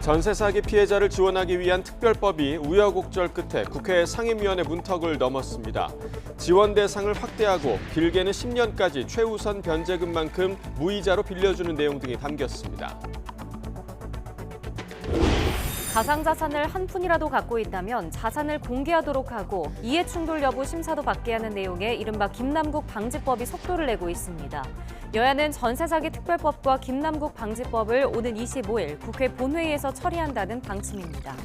전세 사기 피해자를 지원하기 위한 특별법이 우여곡절 끝에 국회 상임위원회 문턱을 넘었습니다. 지원 대상을 확대하고 길게는 10년까지 최우선 변제금만큼 무이자로 빌려주는 내용 등이 담겼습니다. 가상자산을 한 푼이라도 갖고 있다면 자산을 공개하도록 하고 이해충돌 여부 심사도 받게 하는 내용의 이른바 김남국 방지법이 속도를 내고 있습니다. 여야는 전세 사기 특별법과 김남국 방지법을 오는 25일 국회 본회의에서 처리한다는 방침입니다.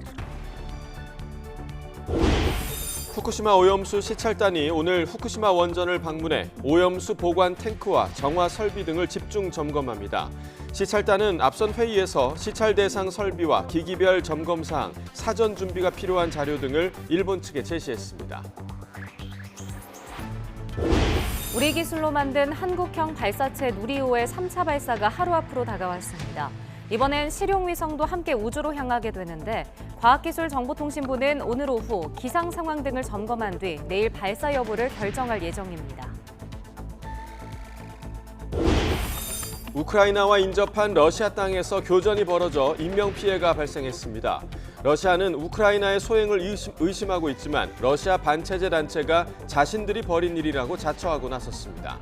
후쿠시마 오염수 시찰단이 오늘 후쿠시마 원전을 방문해 오염수 보관 탱크와 정화 설비 등을 집중 점검합니다. 시찰단은 앞선 회의에서 시찰 대상 설비와 기기별 점검 사항, 사전 준비가 필요한 자료 등을 일본 측에 제시했습니다. 우리 기술로 만든 한국형 발사체 누리호의 3차 발사가 하루 앞으로 다가왔습니다. 이번엔 실용위성도 함께 우주로 향하게 되는데 과학기술정보통신부는 오늘 오후 기상 상황 등을 점검한 뒤 내일 발사 여부를 결정할 예정입니다. 우크라이나와 인접한 러시아 땅에서 교전이 벌어져 인명피해가 발생했습니다. 러시아는 우크라이나의 소행을 의심하고 있지만 러시아 반체제 단체가 자신들이 벌인 일이라고 자처하고 나섰습니다.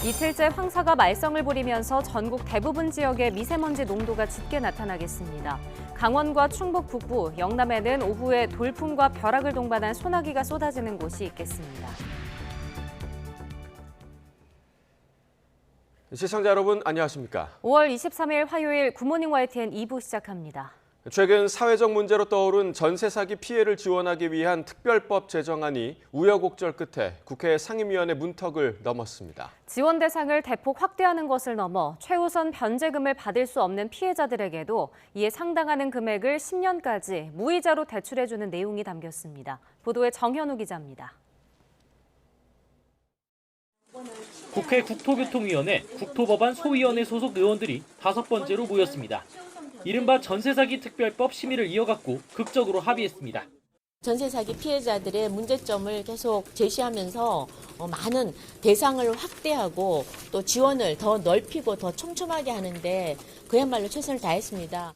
이틀째 황사가 말썽을 부리면서 전국 대부분 지역에 미세먼지 농도가 짙게 나타나겠습니다. 강원과 충북 북부, 영남에는 오후에 돌풍과 벼락을 동반한 소나기가 쏟아지는 곳이 있겠습니다. 시청자 여러분 안녕하십니까? 5월 23일 화요일 굿모닝 YTN 2부 시작합니다. 최근 사회적 문제로 떠오른 전세 사기 피해를 지원하기 위한 특별법 제정안이 우여곡절 끝에 국회 상임위원회 문턱을 넘었습니다. 지원 대상을 대폭 확대하는 것을 넘어 최우선 변제금을 받을 수 없는 피해자들에게도 이에 상당하는 금액을 10년까지 무이자로 대출해주는 내용이 담겼습니다. 보도에 정현우 기자입니다. 국회 국토교통위원회 국토법안 소위원회 소속 의원들이 5번째로 모였습니다. 이른바 전세사기 특별법 심의를 이어갔고 극적으로 합의했습니다. 전세 사기 피해자들의 문제점을 계속 제시하면서 많은 대상을 확대하고 또 지원을 더 넓히고 더 촘촘하게 하는데 그야말로 최선을 다했습니다.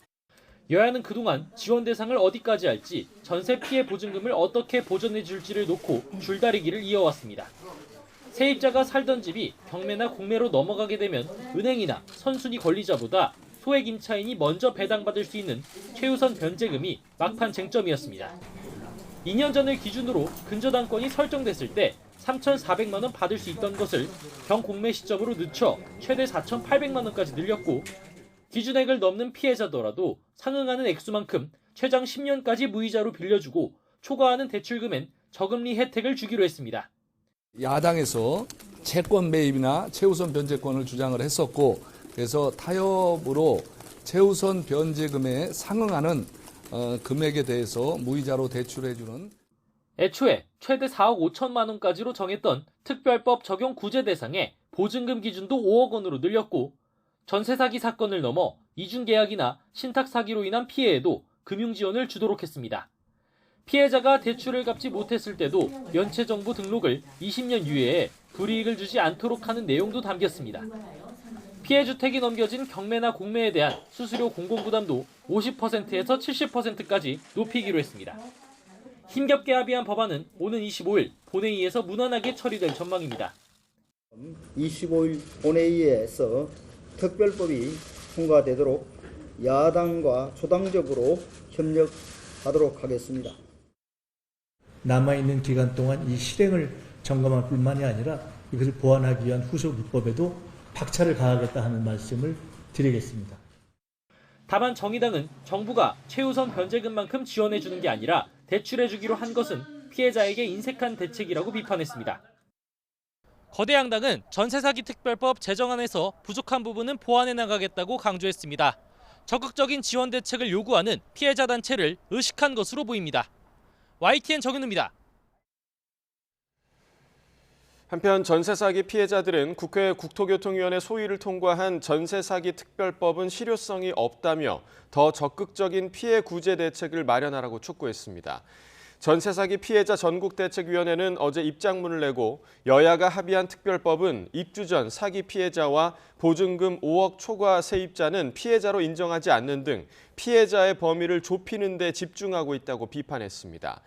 여야는 그동안 지원 대상을 어디까지 할지, 전세 피해 보증금을 어떻게 보전해 줄지를 놓고 줄다리기를 이어왔습니다. 세입자가 살던 집이 경매나 공매로 넘어가게 되면 은행이나 선순위 권리자보다 소액 임차인이 먼저 배당받을 수 있는 최우선 변제금이 막판 쟁점이었습니다. 2년 전을 기준으로 근저당권이 설정됐을 때 3,400만 원 받을 수 있던 것을 경공매 시점으로 늦춰 최대 4,800만 원까지 늘렸고 기준액을 넘는 피해자더라도 상응하는 액수만큼 최장 10년까지 무이자로 빌려주고 초과하는 대출금엔 저금리 혜택을 주기로 했습니다. 야당에서 채권 매입이나 최우선 변제권을 주장을 했었고 그래서 타협으로 최우선 변제금에 상응하는 금액에 대해서 무이자로 대출해주는 애초에 최대 4억 5천만 원까지로 정했던 특별법 적용 구제 대상에 보증금 기준도 5억 원으로 늘렸고 전세 사기 사건을 넘어 이중계약이나 신탁 사기로 인한 피해에도 금융 지원을 주도록 했습니다. 피해자가 대출을 갚지 못했을 때도 연체정보 등록을 20년 유예해 불이익을 주지 않도록 하는 내용도 담겼습니다. 피해 주택이 넘겨진 경매나 공매에 대한 수수료 공공부담도 50%에서 70%까지 높이기로 했습니다. 힘겹게 합의한 법안은 오는 25일 본회의에서 무난하게 처리될 전망입니다. 25일 본회의에서 특별법이 통과되도록 야당과 초당적으로 협력하도록 하겠습니다. 남아있는 기간 동안 이 실행을 점검할 뿐만이 아니라 이것을 보완하기 위한 후속 입법에도 박차를 가하겠다 하는 말씀을 드리겠습니다. 다만 정의당은 정부가 최우선 변제금만큼 지원해주는 게 아니라 대출해주기로 한 것은 피해자에게 인색한 대책이라고 비판했습니다. 거대 양당은 전세사기 특별법 제정안에서 부족한 부분은 보완해 나가겠다고 강조했습니다. 적극적인 지원 대책을 요구하는 피해자 단체를 의식한 것으로 보입니다. YTN 정현우입니다. 한편 전세 사기 피해자들은 국회 국토교통위원회 소위를 통과한 전세 사기 특별법은 실효성이 없다며 더 적극적인 피해 구제 대책을 마련하라고 촉구했습니다. 전세 사기 피해자 전국대책위원회는 어제 입장문을 내고 여야가 합의한 특별법은 입주 전 사기 피해자와 보증금 5억 초과 세입자는 피해자로 인정하지 않는 등 피해자의 범위를 좁히는 데 집중하고 있다고 비판했습니다.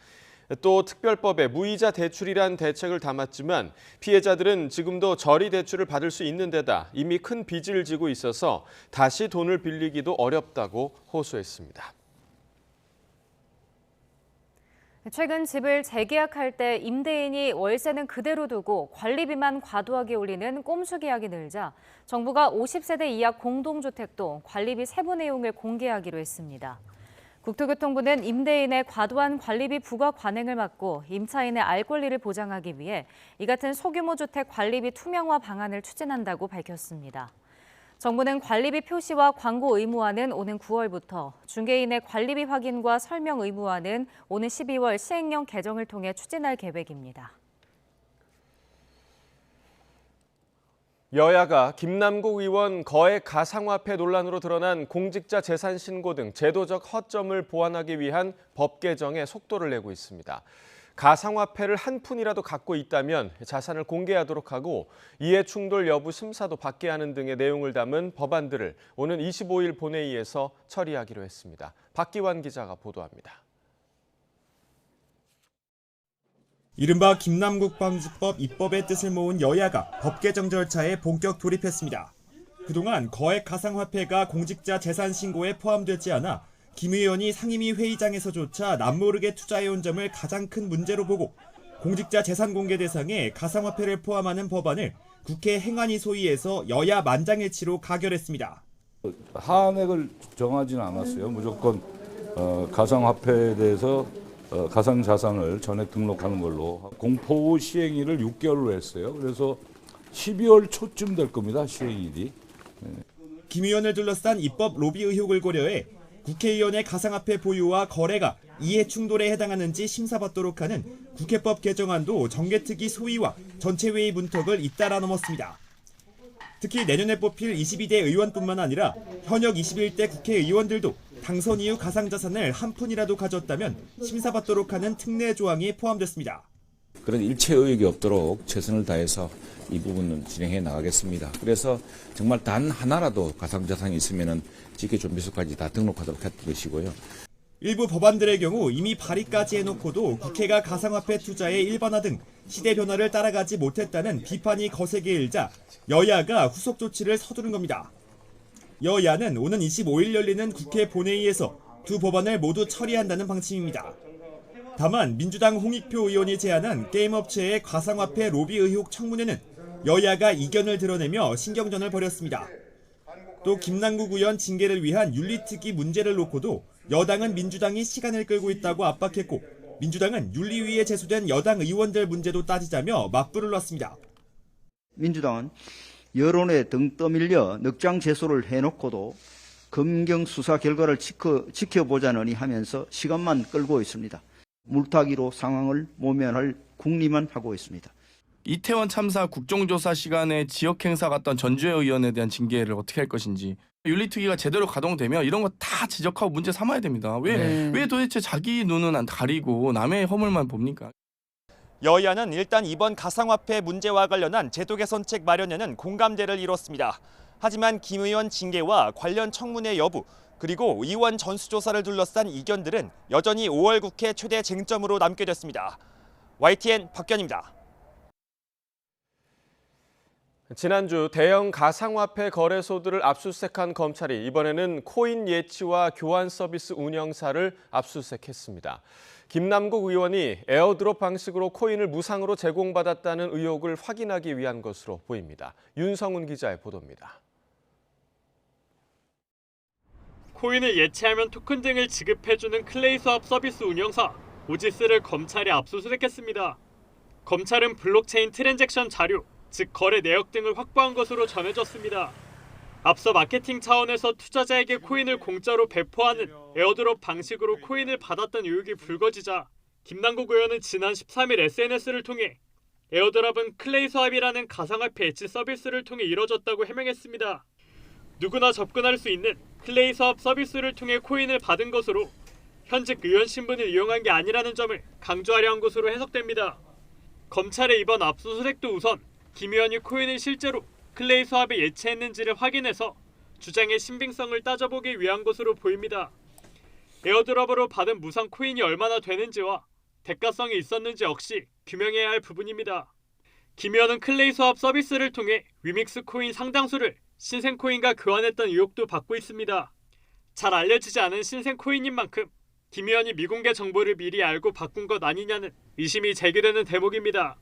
또 특별법에 무이자 대출이란 대책을 담았지만 피해자들은 지금도 저리 대출을 받을 수 있는 데다 이미 큰 빚을 지고 있어서 다시 돈을 빌리기도 어렵다고 호소했습니다. 최근 집을 재계약할 때 임대인이 월세는 그대로 두고 관리비만 과도하게 올리는 꼼수 계약이 늘자 정부가 50세대 이하 공동주택도 관리비 세부 내용을 공개하기로 했습니다. 국토교통부는 임대인의 과도한 관리비 부과 관행을 막고 임차인의 알 권리를 보장하기 위해 이 같은 소규모 주택 관리비 투명화 방안을 추진한다고 밝혔습니다. 정부는 관리비 표시와 광고 의무화는 오는 9월부터, 중개인의 관리비 확인과 설명 의무화는 오는 12월 시행령 개정을 통해 추진할 계획입니다. 여야가 김남국 의원 거액 가상화폐 논란으로 드러난 공직자 재산 신고 등 제도적 허점을 보완하기 위한 법 개정에 속도를 내고 있습니다. 가상화폐를 한 푼이라도 갖고 있다면 자산을 공개하도록 하고 이해 충돌 여부 심사도 받게 하는 등의 내용을 담은 법안들을 오는 25일 본회의에서 처리하기로 했습니다. 박기환 기자가 보도합니다. 이른바 김남국 방지법 입법의 뜻을 모은 여야가 법 개정 절차에 본격 돌입했습니다. 그동안 거액 가상화폐가 공직자 재산 신고에 포함되지 않아 김 의원이 상임위 회의장에서조차 남모르게 투자해온 점을 가장 큰 문제로 보고 공직자 재산 공개 대상에 가상화폐를 포함하는 법안을 국회 행안위 소위에서 여야 만장일치로 가결했습니다. 한액을 정하지는 않았어요. 무조건 가상화폐에 대해서 가상자산을 전액 등록하는 걸로 공포 시행일을 6개월로 했어요. 그래서 12월 초쯤 될 겁니다. 시행일이. 김 의원을 둘러싼 입법 로비 의혹을 고려해 국회의원의 가상화폐 보유와 거래가 이해 충돌에 해당하는지 심사받도록 하는 국회법 개정안도 정개특위 소위와 전체회의 문턱을 잇따라 넘었습니다. 특히 내년에 뽑힐 22대 의원뿐만 아니라 현역 21대 국회의원들도 당선 이후 가상자산을 한 푼이라도 가졌다면 심사받도록 하는 특례 조항이 포함됐습니다. 그런 일체 의혹이 없도록 최선을 다해서 이 부분은 진행해 나가겠습니다. 그래서 정말 단 하나라도 가상자산이 있으면 직계존비소까지 다 등록하도록 했던 것이고요. 일부 법안들의 경우 이미 발의까지 해놓고도 국회가 가상화폐 투자의 일반화 등 시대 변화를 따라가지 못했다는 비판이 거세게 일자 여야가 후속 조치를 서두른 겁니다. 여야는 오는 25일 열리는 국회 본회의에서 두 법안을 모두 처리한다는 방침입니다. 다만 민주당 홍익표 의원이 제안한 게임업체의 가상화폐 로비 의혹 청문회는 여야가 이견을 드러내며 신경전을 벌였습니다. 또 김남국 의원 징계를 위한 윤리특위 문제를 놓고도 여당은 민주당이 시간을 끌고 있다고 압박했고 민주당은 윤리위에 제소된 여당 의원들 문제도 따지자며 맞불을 놨습니다. 민주당은 여론에 등 떠밀려 넉장 제소를 해놓고도 검경 수사 결과를 지켜보자느니 하면서 시간만 끌고 있습니다. 물타기로 상황을 모면할 궁리만 하고 있습니다. 이태원 참사 국정조사 시간에 지역행사 갔던 전주회 의원에 대한 징계를 어떻게 할 것인지 윤리특위가 제대로 가동되면 이런 거 다 지적하고 문제 삼아야 됩니다. 왜 도대체 자기 눈은 안 가리고 남의 허물만 봅니까? 여야는 일단 이번 가상화폐 문제와 관련한 제도 개선책 마련에는 공감대를 이뤘습니다. 하지만 김 의원 징계와 관련 청문회 여부 그리고 의원 전수조사를 둘러싼 이견들은 여전히 5월 국회 최대 쟁점으로 남게 됐습니다. YTN 박견입니다. 지난주 대형 가상화폐 거래소들을 압수수색한 검찰이 이번에는 코인 예치와 교환 서비스 운영사를 압수수색했습니다. 김남국 의원이 에어드롭 방식으로 코인을 무상으로 제공받았다는 의혹을 확인하기 위한 것으로 보입니다. 윤성훈 기자의 보도입니다. 코인을 예치하면 토큰 등을 지급해주는 클레이 수합 서비스 운영사 오지스를 검찰이 압수수색했습니다. 검찰은 블록체인 트랜잭션 자료, 즉 거래 내역 등을 확보한 것으로 전해졌습니다. 앞서 마케팅 차원에서 투자자에게 코인을 공짜로 배포하는 에어드롭 방식으로 코인을 받았던 의혹이 불거지자 김남국 의원은 지난 13일 SNS를 통해 에어드롭은 클레이 수합이라는 가상화폐 예치 서비스를 통해 이뤄졌다고 해명했습니다. 누구나 접근할 수 있는 클레이 수합 서비스를 통해 코인을 받은 것으로 현직 의원 신분을 이용한 게 아니라는 점을 강조하려 한 것으로 해석됩니다. 검찰의 이번 압수수색도 우선 김 의원이 코인을 실제로 클레이 수합에 예치했는지를 확인해서 주장의 신빙성을 따져보기 위한 것으로 보입니다. 에어드랍으로 받은 무상 코인이 얼마나 되는지와 대가성이 있었는지 역시 규명해야 할 부분입니다. 김 의원은 클레이 수합 서비스를 통해 위믹스 코인 상당수를 신생 코인과 교환했던 의혹도 받고 있습니다. 잘 알려지지 않은 신생 코인인 만큼 김 의원이 미공개 정보를 미리 알고 바꾼 것 아니냐는 의심이 제기되는 대목입니다.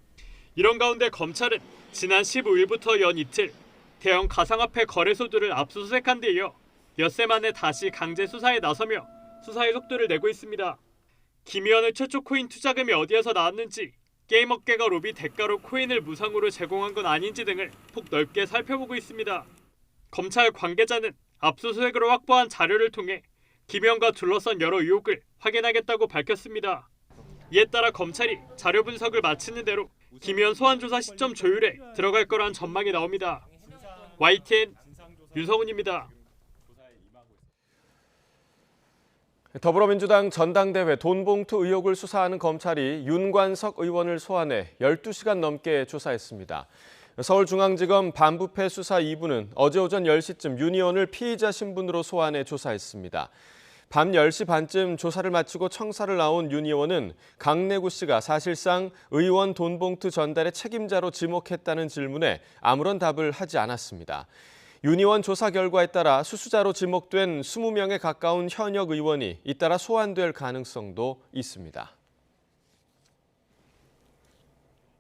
이런 가운데 검찰은 지난 15일부터 연 이틀 대형 가상화폐 거래소들을 압수수색한 데 이어 엿새 만에 다시 강제 수사에 나서며 수사의 속도를 내고 있습니다. 김 의원의 최초 코인 투자금이 어디에서 나왔는지, 게임 업계가 로비 대가로 코인을 무상으로 제공한 건 아닌지 등을 폭 넓게 살펴보고 있습니다. 검찰 관계자는 압수수색으로 확보한 자료를 통해 김 의원과 둘러싼 여러 의혹을 확인하겠다고 밝혔습니다. 이에 따라 검찰이 자료 분석을 마치는 대로 김 의원 소환 조사 시점 조율에 들어갈 거란 전망이 나옵니다. YTN 윤성훈입니다. 더불어민주당 전당대회 돈봉투 의혹을 수사하는 검찰이 윤관석 의원을 소환해 12시간 넘게 조사했습니다. 서울중앙지검 반부패 수사 2부는 어제 오전 10시쯤 윤 의원을 피의자 신분으로 소환해 조사했습니다. 밤 10시 반쯤 조사를 마치고 청사를 나온 윤 의원은 강내구 씨가 사실상 의원 돈봉투 전달의 책임자로 지목했다는 질문에 아무런 답을 하지 않았습니다. 윤 의원 조사 결과에 따라 수수자로 지목된 20명에 가까운 현역 의원이 잇따라 소환될 가능성도 있습니다.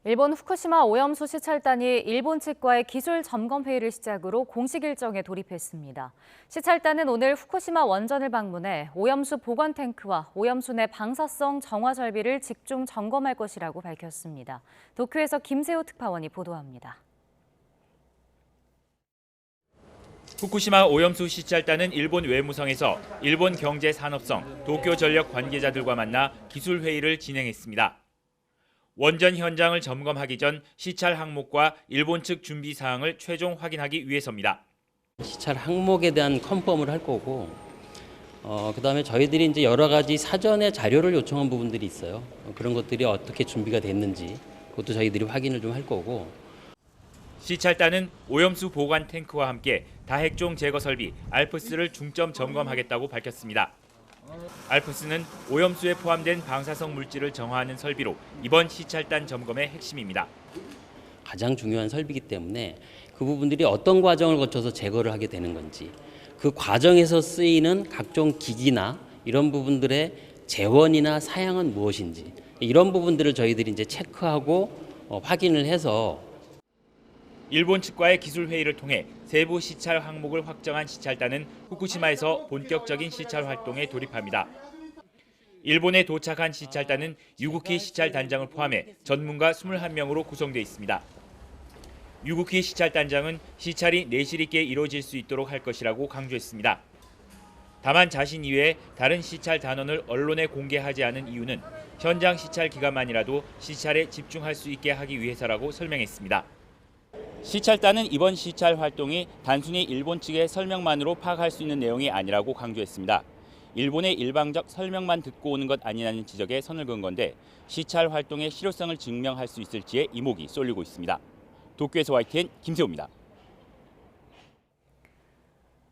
일본 후쿠시마 오염수 시찰단이 일본 측과의 기술 점검 회의를 시작으로 공식 일정에 돌입했습니다. 시찰단은 오늘 후쿠시마 원전을 방문해 오염수 보관 탱크와 오염수 내 방사성 정화 설비를 집중 점검할 것이라고 밝혔습니다. 도쿄에서 김세호 특파원이 보도합니다. 후쿠시마 오염수 시찰단은 일본 외무성에서 일본 경제산업성, 도쿄전력 관계자들과 만나 기술 회의를 진행했습니다. 원전 현장을 점검하기 전 시찰 항목과 일본 측 준비 사항을 최종 확인하기 위해서입니다. 시찰 항목에 대한 컨펌을 할 거고, 그다음에 저희들이 이제 여러 가지 사전에 자료를 요청한 부분들이 있어요. 그런 것들이 어떻게 준비가 됐는지 그것도 저희들이 확인을 좀 할 거고. 시찰단은 오염수 보관 탱크와 함께 다핵종 제거 설비 알프스를 중점 점검하겠다고 밝혔습니다. 알프스는 오염수에 포함된 방사성 물질을 정화하는 설비로 이번 시찰단 점검의 핵심입니다. 가장 중요한 설비이기 때문에 그 부분들이 어떤 과정을 거쳐서 제거를 하게 되는 건지, 그 과정에서 쓰이는 각종 기기나 이런 부분들의 재원이나 사양은 무엇인지, 이런 부분들을 저희들이 이제 체크하고 확인을 해서 일본 측과의 기술 회의를 통해 세부 시찰 항목을 확정한 시찰단은 후쿠시마에서 본격적인 시찰 활동에 돌입합니다. 일본에 도착한 시찰단은 유구키 시찰단장을 포함해 전문가 21명으로 구성되어 있습니다. 유구키 시찰단장은 시찰이 내실 있게 이루어질 수 있도록 할 것이라고 강조했습니다. 다만 자신 이외에 다른 시찰 단원을 언론에 공개하지 않은 이유는 현장 시찰 기간만이라도 시찰에 집중할 수 있게 하기 위해서라고 설명했습니다. 시찰단은 이번 시찰 활동이 단순히 일본 측의 설명만으로 파악할 수 있는 내용이 아니라고 강조했습니다. 일본의 일방적 설명만 듣고 오는 것 아니냐는 지적에 선을 그은 건데 시찰 활동의 실효성을 증명할 수 있을지에 이목이 쏠리고 있습니다. 도쿄에서 YTN 김세호입니다.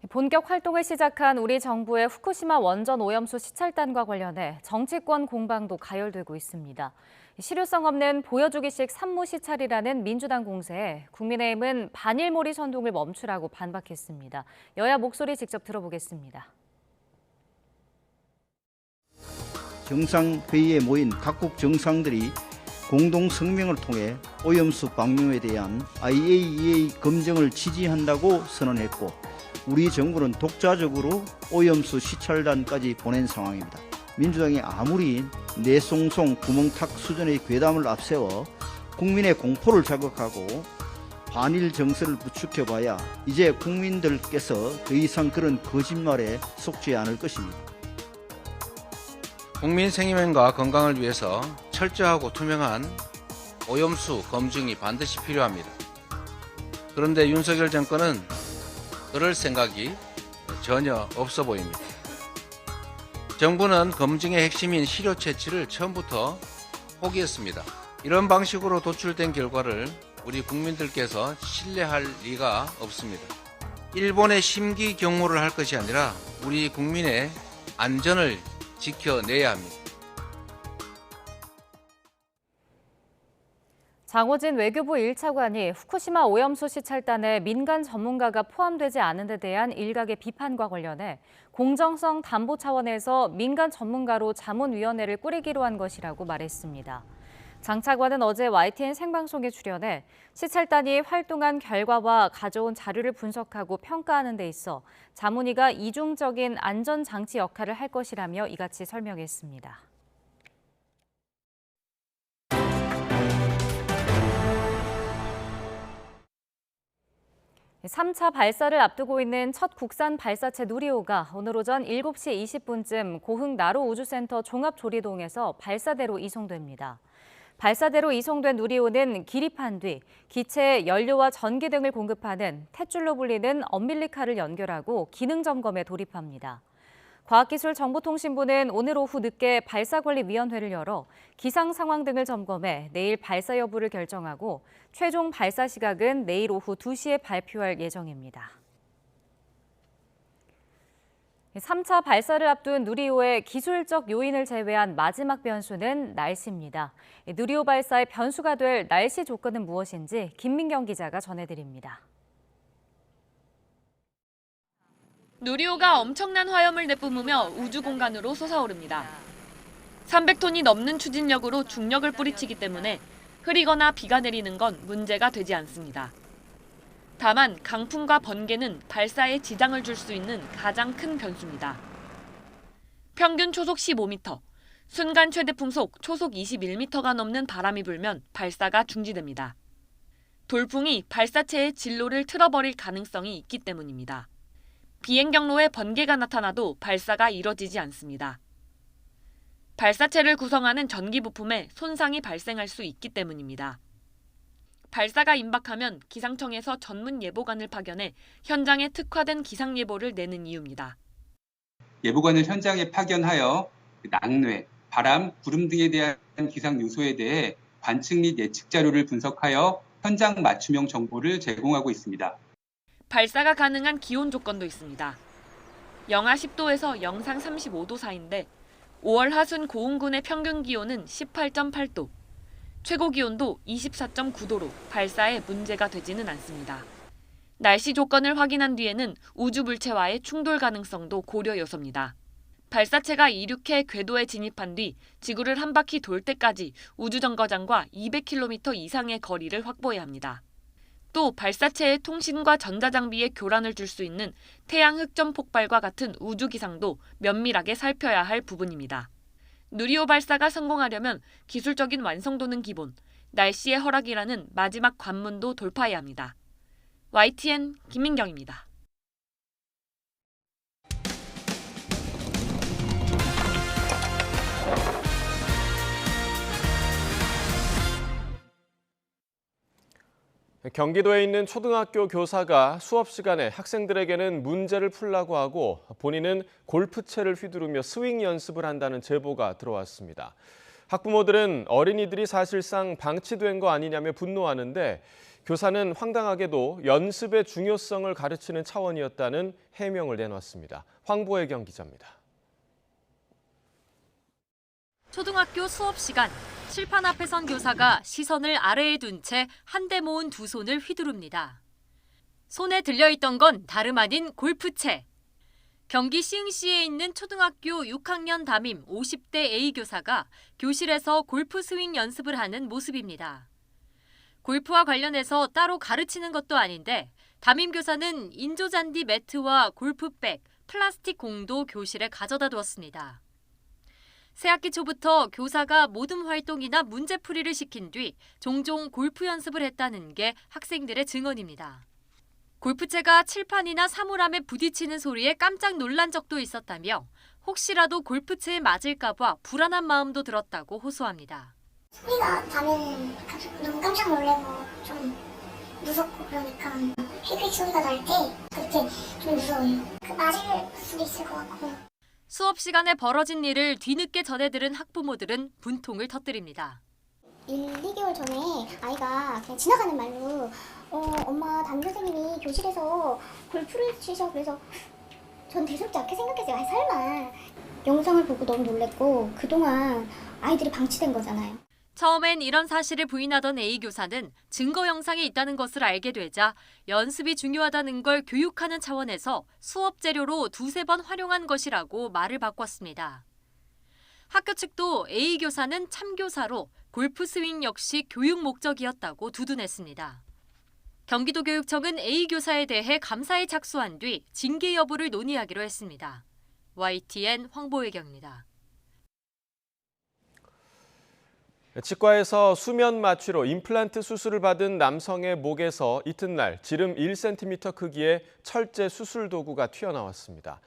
본격 활동을 시작한 우리 정부의 후쿠시마 원전 오염수 시찰단과 관련해 정치권 공방도 가열되고 있습니다. 실효성 없는 보여주기식 산무 시찰이라는 민주당 공세에 국민의힘은 반일몰이 선동을 멈추라고 반박했습니다. 여야 목소리 직접 들어보겠습니다. 정상회의에 모인 각국 정상들이 공동 성명을 통해 오염수 방류에 대한 IAEA 검증을 지지한다고 선언했고, 우리 정부는 독자적으로 오염수 시찰단까지 보낸 상황입니다. 민주당이 아무리 내송송 구멍탁 수준의 괴담을 앞세워 국민의 공포를 자극하고 반일 정서를 부추겨봐야 이제 국민들께서 더 이상 그런 거짓말에 속지 않을 것입니다. 국민 생명과 건강을 위해서 철저하고 투명한 오염수 검증이 반드시 필요합니다. 그런데 윤석열 정권은 그럴 생각이 전혀 없어 보입니다. 정부는 검증의 핵심인 시료 채취를 처음부터 포기했습니다. 이런 방식으로 도출된 결과를 우리 국민들께서 신뢰할 리가 없습니다. 일본의 심기 경호를 할 것이 아니라 우리 국민의 안전을 지켜내야 합니다. 장호진 외교부 1차관이 후쿠시마 오염수 시찰단에 민간 전문가가 포함되지 않은 데 대한 일각의 비판과 관련해 공정성 담보 차원에서 민간 전문가로 자문위원회를 꾸리기로 한 것이라고 말했습니다. 장 차관은 어제 YTN 생방송에 출연해 시찰단이 활동한 결과와 가져온 자료를 분석하고 평가하는 데 있어 자문위가 이중적인 안전장치 역할을 할 것이라며 이같이 설명했습니다. 3차 발사를 앞두고 있는 첫 국산 발사체 누리호가 오늘 오전 7시 20분쯤 고흥 나로 우주센터 종합조리동에서 발사대로 이송됩니다. 발사대로 이송된 누리호는 기립한 뒤 기체에 연료와 전기 등을 공급하는 탯줄로 불리는 엄빌리카를 연결하고 기능 점검에 돌입합니다. 과학기술정보통신부는 오늘 오후 늦게 발사관리위원회를 열어 기상 상황 등을 점검해 내일 발사 여부를 결정하고 최종 발사 시각은 내일 오후 2시에 발표할 예정입니다. 3차 발사를 앞둔 누리호의 기술적 요인을 제외한 마지막 변수는 날씨입니다. 누리호 발사의 변수가 될 날씨 조건은 무엇인지 김민경 기자가 전해드립니다. 누리호가 엄청난 화염을 내뿜으며 우주 공간으로 솟아오릅니다. 300톤이 넘는 추진력으로 중력을 뿌리치기 때문에 흐리거나 비가 내리는 건 문제가 되지 않습니다. 다만 강풍과 번개는 발사에 지장을 줄 수 있는 가장 큰 변수입니다. 평균 초속 15m, 순간 최대 풍속 초속 21m가 넘는 바람이 불면 발사가 중지됩니다. 돌풍이 발사체의 진로를 틀어버릴 가능성이 있기 때문입니다. 비행 경로에 번개가 나타나도 발사가 이뤄지지 않습니다. 발사체를 구성하는 전기 부품에 손상이 발생할 수 있기 때문입니다. 발사가 임박하면 기상청에서 전문 예보관을 파견해 현장에 특화된 기상 예보를 내는 이유입니다. 예보관을 현장에 파견하여 낙뢰, 바람, 구름 등에 대한 기상 요소에 대해 관측 및 예측 자료를 분석하여 현장 맞춤형 정보를 제공하고 있습니다. 발사가 가능한 기온 조건도 있습니다. 영하 10도에서 영상 35도 사이인데 5월 하순 고흥군의 평균 기온은 18.8도, 최고 기온도 24.9도로 발사에 문제가 되지는 않습니다. 날씨 조건을 확인한 뒤에는 우주 물체와의 충돌 가능성도 고려 요소입니다. 발사체가 이륙해 궤도에 진입한 뒤 지구를 한 바퀴 돌 때까지 우주정거장과 200km 이상의 거리를 확보해야 합니다. 또 발사체의 통신과 전자장비에 교란을 줄 수 있는 태양 흑점 폭발과 같은 우주 기상도 면밀하게 살펴야 할 부분입니다. 누리호 발사가 성공하려면 기술적인 완성도는 기본, 날씨의 허락이라는 마지막 관문도 돌파해야 합니다. YTN 김민경입니다. 경기도에 있는 초등학교 교사가 수업 시간에 학생들에게는 문제를 풀라고 하고 본인은 골프채를 휘두르며 스윙 연습을 한다는 제보가 들어왔습니다. 학부모들은 어린이들이 사실상 방치된 거 아니냐며 분노하는데 교사는 황당하게도 연습의 중요성을 가르치는 차원이었다는 해명을 내놨습니다. 황보혜경 기자입니다. 초등학교 수업 시간, 칠판 앞에 선 교사가 시선을 아래에 둔 채 한데 모은 두 손을 휘두릅니다. 손에 들려있던 건 다름 아닌 골프채. 경기 시흥시에 있는 초등학교 6학년 담임 50대 A 교사가 교실에서 골프 스윙 연습을 하는 모습입니다. 골프와 관련해서 따로 가르치는 것도 아닌데 담임 교사는 인조잔디 매트와 골프백, 플라스틱 공도 교실에 가져다 두었습니다. 새학기 초부터 교사가 모둠 활동이나 문제풀이를 시킨 뒤 종종 골프 연습을 했다는 게 학생들의 증언입니다. 골프채가 칠판이나 사물함에 부딪히는 소리에 깜짝 놀란 적도 있었다며 혹시라도 골프채에 맞을까 봐 불안한 마음도 들었다고 호소합니다. 소리가 나면 너무 깜짝 놀래고 좀 무섭고 그러니까 휙휙 소리가 날 때 그때 좀 무서워요. 맞을 수도 있을 것 같고. 수업 시간에 벌어진 일을 뒤늦게 전해들은 학부모들은 분통을 터뜨립니다. 2개월 전에 아이가 그냥 지나가는 말로 엄마 담임선생님이 교실에서 골프를 치셔. 그래서 전 대수롭지 않게 생각했어요. 설마. 영상을 보고 너무 놀랬고 그동안 아이들이 방치된 거잖아요. 처음엔 이런 사실을 부인하던 A 교사는 증거 영상이 있다는 것을 알게 되자 연습이 중요하다는 걸 교육하는 차원에서 수업 재료로 2-3번 활용한 것이라고 말을 바꿨습니다. 학교 측도 A 교사는 참교사로 골프 스윙 역시 교육 목적이었다고 두둔했습니다. 경기도교육청은 A 교사에 대해 감사에 착수한 뒤 징계 여부를 논의하기로 했습니다. YTN 황보혜경입니다. 치과에서 수면 마취로 임플란트 수술을 받은 남성의 목에서 이튿날 지름 1cm 크기의 철제 수술 도구가 튀어나왔습니다.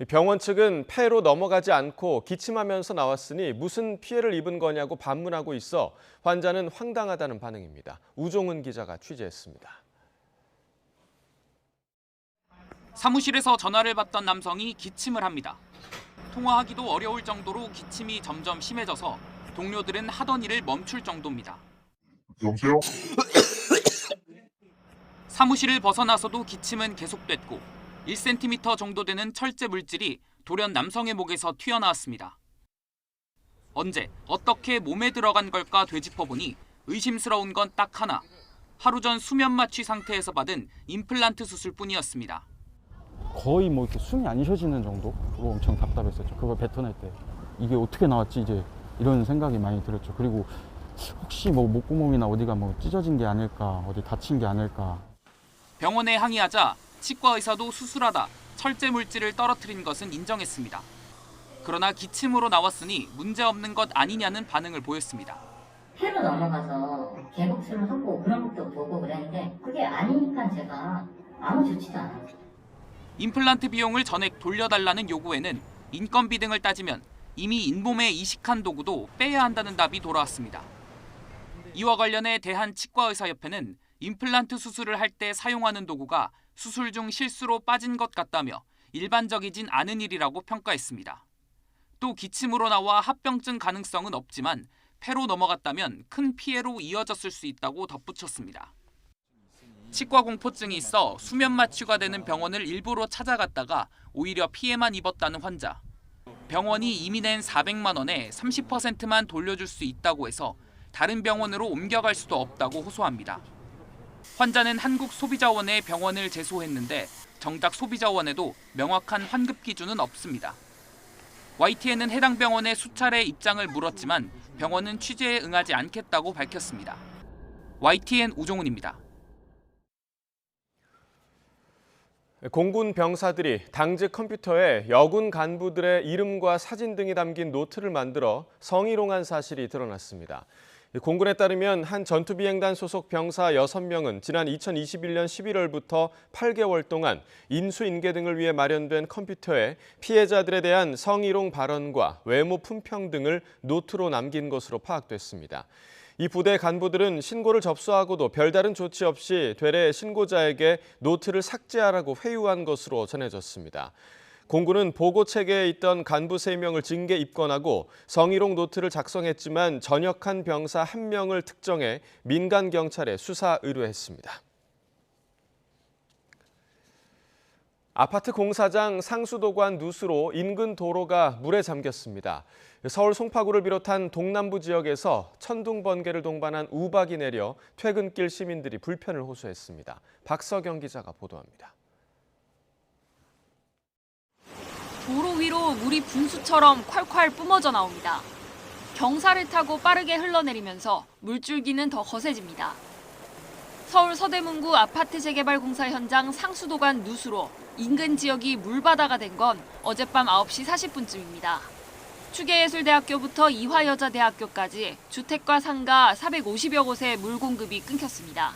병원 측은 폐로 넘어가지 않고 기침하면서 나왔으니 무슨 피해를 입은 거냐고 반문하고 있어 환자는 황당하다는 반응입니다. 우종은 기자가 취재했습니다. 사무실에서 전화를 받던 남성이 기침을 합니다. 통화하기도 어려울 정도로 기침이 점점 심해져서 동료들은 하던 일을 멈출 정도입니다. 여보세요? 사무실을 벗어나서도 기침은 계속됐고 1cm 정도 되는 철제 물질이 돌연 남성의 목에서 튀어나왔습니다. 언제, 어떻게 몸에 들어간 걸까 되짚어보니 의심스러운 건 딱 하나. 하루 전 수면 마취 상태에서 받은 임플란트 수술뿐이었습니다. 거의 뭐 이렇게 숨이 안 쉬어지는 정도로 엄청 답답했었죠. 그걸 뱉어낼 때 이게 어떻게 나왔지 이제 이런 생각이 많이 들었죠. 그리고 혹시 뭐 목구멍이나 어디가 뭐 찢어진 게 아닐까, 어디 다친 게 아닐까. 병원에 항의하자 치과 의사도 수술하다 철제 물질을 떨어뜨린 것은 인정했습니다. 그러나 기침으로 나왔으니 문제없는 것 아니냐는 반응을 보였습니다. 폐로 넘어가서 개복수를 하고 그런 것도 보고 그랬는데 그게 아니니까 제가 아무 조치도 안 했어요. 임플란트 비용을 전액 돌려달라는 요구에는 인건비 등을 따지면 이미 잇몸에 이식한 도구도 빼야 한다는 답이 돌아왔습니다. 이와 관련해 대한치과의사협회는 임플란트 수술을 할 때 사용하는 도구가 수술 중 실수로 빠진 것 같다며 일반적이진 않은 일이라고 평가했습니다. 또 기침으로 나와 합병증 가능성은 없지만 폐로 넘어갔다면 큰 피해로 이어졌을 수 있다고 덧붙였습니다. 치과 공포증이 있어 수면 마취가 되는 병원을 일부러 찾아갔다가 오히려 피해만 입었다는 환자. 병원이 이미 낸 400만 원에 30%만 돌려줄 수 있다고 해서 다른 병원으로 옮겨갈 수도 없다고 호소합니다. 환자는 한국소비자원에 병원을 제소했는데 정작 소비자원에도 명확한 환급 기준은 없습니다. YTN은 해당 병원에 수차례 입장을 물었지만 병원은 취재에 응하지 않겠다고 밝혔습니다. YTN 우종훈입니다. 공군 병사들이 당직 컴퓨터에 여군 간부들의 이름과 사진 등이 담긴 노트를 만들어 성희롱한 사실이 드러났습니다. 공군에 따르면 한 전투비행단 소속 병사 6명은 지난 2021년 11월부터 8개월 동안 인수인계 등을 위해 마련된 컴퓨터에 피해자들에 대한 성희롱 발언과 외모 품평 등을 노트로 남긴 것으로 파악됐습니다. 이 부대 간부들은 신고를 접수하고도 별다른 조치 없이 되레 신고자에게 노트를 삭제하라고 회유한 것으로 전해졌습니다. 공군은 보고 체계에 있던 간부 3명을 징계 입건하고 성희롱 노트를 작성했지만 전역한 병사 1명을 특정해 민간 경찰에 수사 의뢰했습니다. 아파트 공사장 상수도관 누수로 인근 도로가 물에 잠겼습니다. 서울 송파구를 비롯한 동남부 지역에서 천둥 번개를 동반한 우박이 내려 퇴근길 시민들이 불편을 호소했습니다. 박서경 기자가 보도합니다. 도로 위로 물이 분수처럼 콸콸 뿜어져 나옵니다. 경사를 타고 빠르게 흘러내리면서 물줄기는 더 거세집니다. 서울 서대문구 아파트 재개발 공사 현장 상수도관 누수로 인근 지역이 물바다가 된 건 어젯밤 9시 40분쯤입니다. 추계예술대학교부터 이화여자대학교까지 주택과 상가 450여 곳에 물 공급이 끊겼습니다.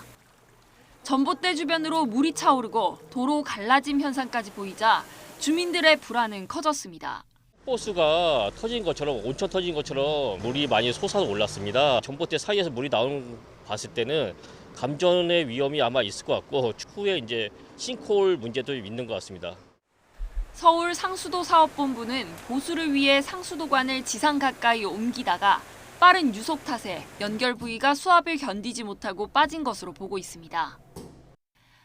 전봇대 주변으로 물이 차오르고 도로 갈라짐 현상까지 보이자 주민들의 불안은 커졌습니다. 호수가 터진 것처럼 온천 터진 것처럼 물이 많이 솟아 올랐습니다. 전봇대 사이에서 물이 나오는 거 봤을 때는 감전의 위험이 아마 있을 것 같고 추후에 이제 싱크홀 문제도 있는 것 같습니다. 서울 상수도 사업본부는 보수를 위해 상수도관을 지상 가까이 옮기다가 빠른 유속 탓에 연결 부위가 수압을 견디지 못하고 빠진 것으로 보고 있습니다.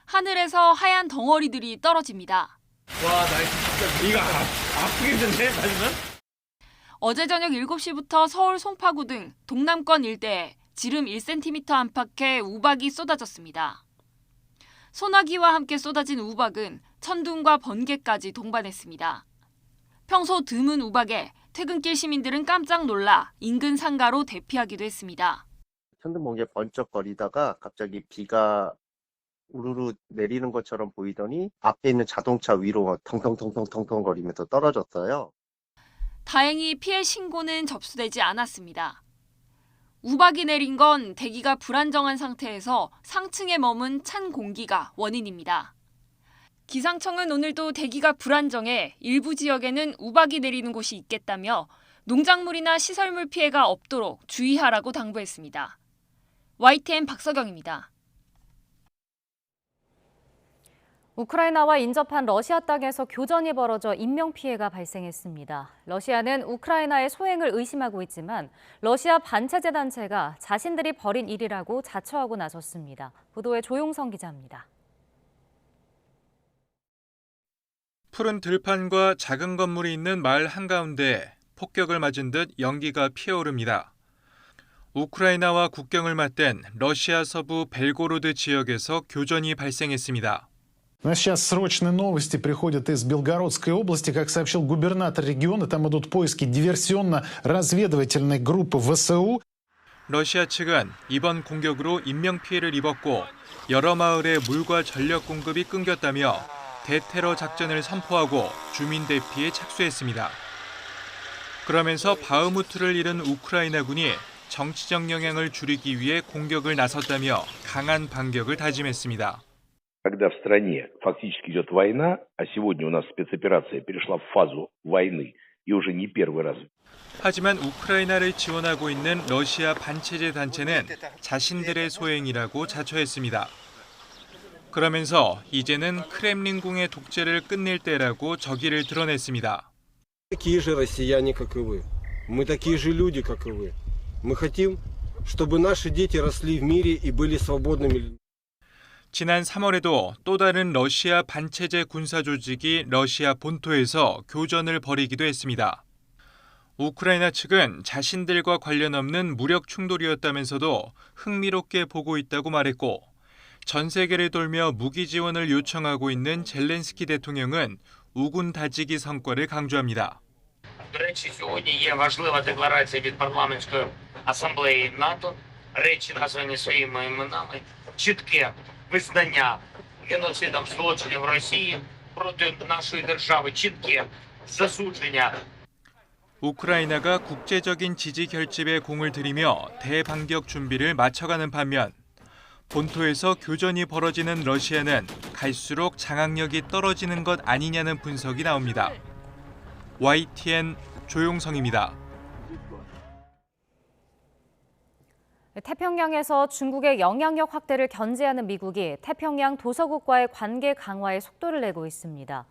하늘에서 하얀 덩어리들이 떨어집니다. 와, 나 진짜 이거 아프겠는데, 맞으면? 어제 저녁 7시부터 서울 송파구 등 동남권 일대에 지름 1cm 안팎의 우박이 쏟아졌습니다. 소나기와 함께 쏟아진 우박은 천둥과 번개까지 동반했습니다. 평소 드문 우박에 퇴근길 시민들은 깜짝 놀라 인근 상가로 대피하기도 했습니다. 천둥 번개 번쩍거리다가 갑자기 비가 우르르 내리는 것처럼 보이더니 앞에 있는 자동차 위로 텅텅텅텅텅텅 거리면서 떨어졌어요. 다행히 피해 신고는 접수되지 않았습니다. 우박이 내린 건 대기가 불안정한 상태에서 상층에 머문 찬 공기가 원인입니다. 기상청은 오늘도 대기가 불안정해 일부 지역에는 우박이 내리는 곳이 있겠다며 농작물이나 시설물 피해가 없도록 주의하라고 당부했습니다. YTN 박서경입니다. 우크라이나와 인접한 러시아 땅에서 교전이 벌어져 인명피해가 발생했습니다. 러시아는 우크라이나의 소행을 의심하고 있지만 러시아 반체제 단체가 자신들이 벌인 일이라고 자처하고 나섰습니다. 보도에 조용성 기자입니다. 푸른 들판과 작은 건물이 있는 마을 한가운데 폭격을 맞은 듯 연기가 피어오릅니다. 우크라이나와 국경을 맞댄 러시아 서부 벨고로드 지역에서 교전이 발생했습니다. У нас сейчас срочные новости приходят из Белгородской области. Как сообщил губернатор региона, там идут поиски диверсионно-разведывательной группы ВСУ. 러시아 측은 이번 공격으로 인명피해를 입었고 여러 마을에 물과 전력 공급이 끊겼다며 대테러 작전을 선포하고 주민 대피에 착수했습니다. 그러면서 바흐무트를 잃은 우크라이나군이 정치적 영향을 줄이기 위해 공격을 나섰다며 강한 반격을 다짐했습니다. Когда в стране фактически идет война, а сегодня у нас спецоперация перешла в фазу войны, и уже не первый раз. 하지만 우크라이나를 지원하고 있는 러시아 반체제 단체는 자신들의 소행이라고 자처했습니다. 그러면서 이제는 크렘린궁의 독재를 끝낼 때라고 적의를 드러냈습니다. Такие же россияне, как и вы. Мы такие же люди, как и вы. Мы хотим, чтобы наши дети росли в мире и были свободными. 지난 3월에도 또 다른 러시아 반체제 군사 조직이 러시아 본토에서 교전을 벌이기도 했습니다. 우크라이나 측은 자신들과 관련 없는 무력 충돌이었다면서도 흥미롭게 보고 있다고 말했고 전 세계를 돌며 무기 지원을 요청하고 있는 젤렌스키 대통령은 우군 다지기 성과를 강조합니다. До речі, сьогодні є важлива декларація від парламентської асамблеї НАТО, речі названі своїми іменами, чітке визнання геноцидом злочинів Росії проти нашої держави, чітке засудження. 우크라이나가 국제적인 지지 결집에 공을 들이며 대반격 준비를 맞춰가는 반면 본토에서 교전이 벌어지는 러시아는 갈수록 장악력이 떨어지는 것 아니냐는 분석이 나옵니다. YTN 조용성입니다. 태평양에서 중국의 영향력 확대를 견제하는 미국이 태평양 도서국과의 관계 강화에 속도를 내고 있습니다.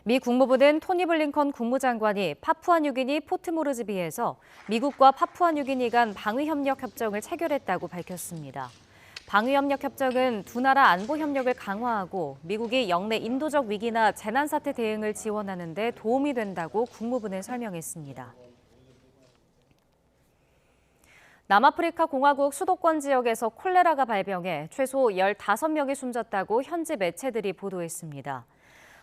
미 국무부는 토니 블링컨 국무장관이 파푸아뉴기니 포트모르즈비에서 미국과 파푸아뉴기니 간 방위협력 협정을 체결했다고 밝혔습니다. 방위협력 협정은 두 나라 안보 협력을 강화하고 미국이 영내 인도적 위기나 재난 사태 대응을 지원하는 데 도움이 된다고 국무부는 설명했습니다. 남아프리카 공화국 수도권 지역에서 콜레라가 발병해 최소 15명이 숨졌다고 현지 매체들이 보도했습니다.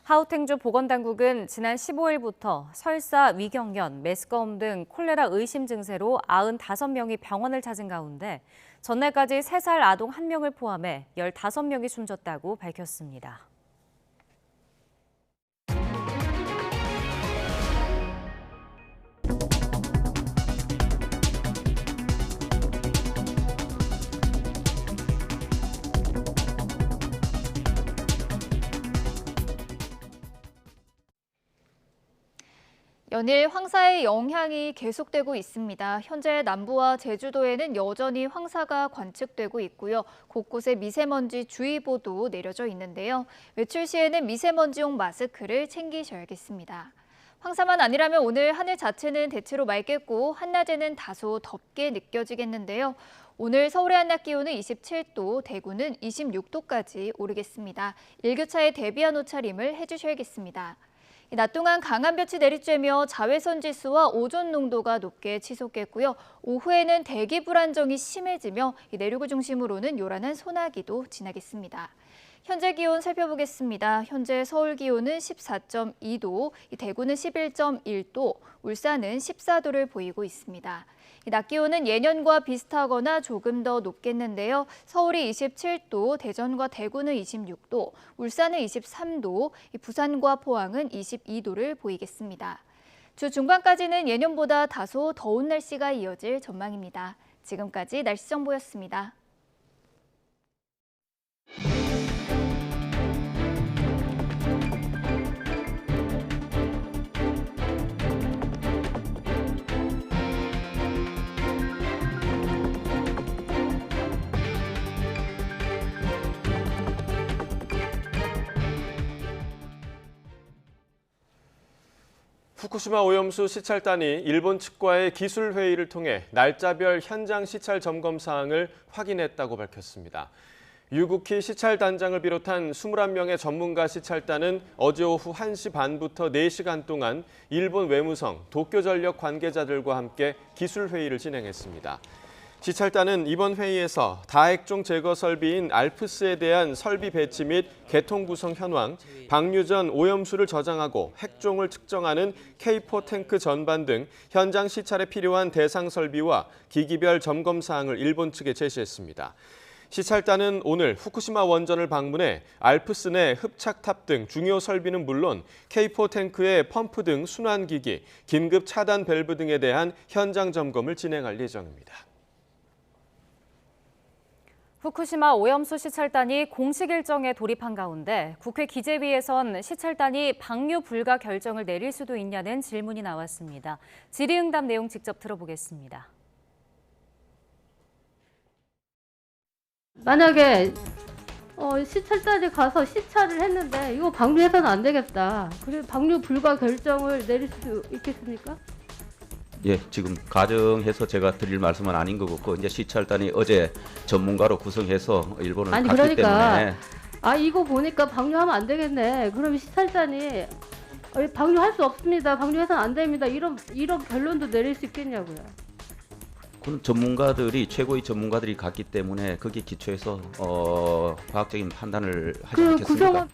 하우탱주 보건당국은 지난 15일부터 설사, 위경련, 메스꺼움 등 콜레라 의심 증세로 95명이 병원을 찾은 가운데 전날까지 3살 아동 1명을 포함해 15명이 숨졌다고 밝혔습니다. 연일 황사의 영향이 계속되고 있습니다. 현재 남부와 제주도에는 여전히 황사가 관측되고 있고요. 곳곳에 미세먼지 주의보도 내려져 있는데요. 외출 시에는 미세먼지용 마스크를 챙기셔야겠습니다. 황사만 아니라면 오늘 하늘 자체는 대체로 맑겠고 한낮에는 다소 덥게 느껴지겠는데요. 오늘 서울의 한낮 기온은 27도, 대구는 26도까지 오르겠습니다. 일교차에 대비한 옷차림을 해주셔야겠습니다. 낮 동안 강한 볕이 내리쬐며 자외선 지수와 오존 농도가 높게 치솟겠고요. 오후에는 대기 불안정이 심해지며 내륙을 중심으로는 요란한 소나기도 지나겠습니다. 현재 기온 살펴보겠습니다. 현재 서울 기온은 14.2도, 대구는 11.1도, 울산은 14도를 보이고 있습니다. 낮 기온은 예년과 비슷하거나 조금 더 높겠는데요. 서울이 27도, 대전과 대구는 26도, 울산은 23도, 부산과 포항은 22도를 보이겠습니다. 주 중반까지는 예년보다 다소 더운 날씨가 이어질 전망입니다. 지금까지 날씨 정보였습니다. 후쿠시마 오염수 시찰단이 일본 측과의 기술 회의를 통해 날짜별 현장 시찰 점검 사항을 확인했다고 밝혔습니다. 유국희 시찰단장을 비롯한 21명의 전문가 시찰단은 어제 오후 1시 반부터 4시간 동안 일본 외무성, 도쿄전력 관계자들과 함께 기술 회의를 진행했습니다. 시찰단은 이번 회의에서 다핵종 제거 설비인 알프스에 대한 설비 배치 및 개통 구성 현황, 방류 전 오염수를 저장하고 핵종을 측정하는 K4 탱크 전반 등 현장 시찰에 필요한 대상 설비와 기기별 점검 사항을 일본 측에 제시했습니다. 시찰단은 오늘 후쿠시마 원전을 방문해 알프스 내 흡착탑 등 중요 설비는 물론 K4 탱크의 펌프 등 순환기기, 긴급 차단 밸브 등에 대한 현장 점검을 진행할 예정입니다. 후쿠시마 오염수 시찰단이 공식 일정에 돌입한 가운데 국회 기재위에선 시찰단이 방류 불가 결정을 내릴 수도 있냐는 질문이 나왔습니다. 질의응답 내용 직접 들어보겠습니다. 만약에 시찰단이 가서 시찰을 했는데 이거 방류해서는 안 되겠다. 그리고 방류 불가 결정을 내릴 수 있겠습니까? 예, 지금 가정해서 제가 드릴 말씀은 아닌 것 같고 이제 시찰단이 어제 전문가로 구성해서 일본을 갔기 때문에 이거 보니까 방류하면 안 되겠네. 그럼 시찰단이 방류할 수 없습니다. 방류해서는 안 됩니다. 이런 결론도 내릴 수 있겠냐고요. 그건 전문가들이 최고의 전문가들이 갔기 때문에 거기에 기초해서 과학적인 판단을 하지 않겠습니까?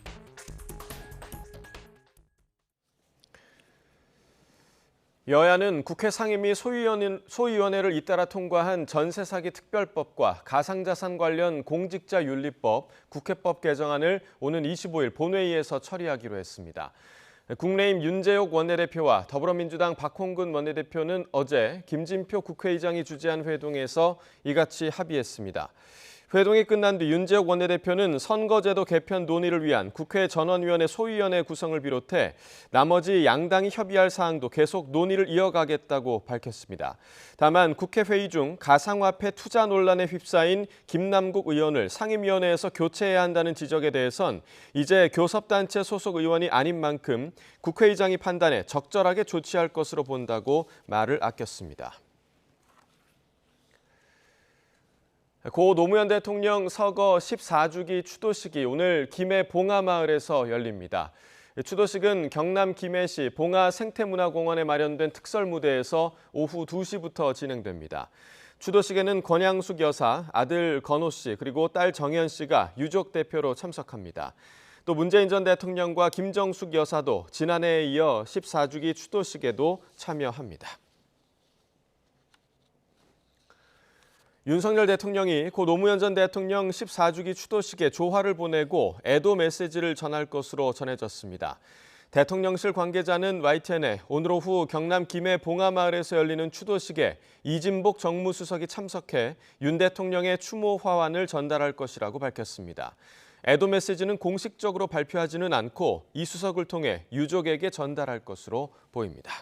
여야는 국회 상임위 소위원회를 잇따라 통과한 전세 사기 특별법과 가상자산 관련 공직자윤리법, 국회법 개정안을 오는 25일 본회의에서 처리하기로 했습니다. 국내임 윤재옥 원내대표와 더불어민주당 박홍근 원내대표는 어제 김진표 국회의장이 주재한 회동에서 이같이 합의했습니다. 회동이 끝난 뒤 윤재옥 원내대표는 선거제도 개편 논의를 위한 국회 전원위원회 소위원회 구성을 비롯해 나머지 양당이 협의할 사항도 계속 논의를 이어가겠다고 밝혔습니다. 다만 국회 회의 중 가상화폐 투자 논란에 휩싸인 김남국 의원을 상임위원회에서 교체해야 한다는 지적에 대해선 이제 교섭단체 소속 의원이 아닌 만큼 국회의장이 판단해 적절하게 조치할 것으로 본다고 말을 아꼈습니다. 고 노무현 대통령 서거 14주기 추도식이 오늘 김해 봉하마을에서 열립니다. 추도식은 경남 김해시 봉하 생태문화공원에 마련된 특설 무대에서 오후 2시부터 진행됩니다. 추도식에는 권양숙 여사, 아들 건호 씨, 그리고 딸 정현 씨가 유족 대표로 참석합니다. 또 문재인 전 대통령과 김정숙 여사도 지난해에 이어 14주기 추도식에도 참여합니다. 윤석열 대통령이 고 노무현 전 대통령 14주기 추도식에 조화를 보내고 애도 메시지를 전할 것으로 전해졌습니다. 대통령실 관계자는 YTN에 오늘 오후 경남 김해 봉하마을에서 열리는 추도식에 이진복 정무수석이 참석해 윤 대통령의 추모 화환을 전달할 것이라고 밝혔습니다. 애도 메시지는 공식적으로 발표하지는 않고 이 수석을 통해 유족에게 전달할 것으로 보입니다.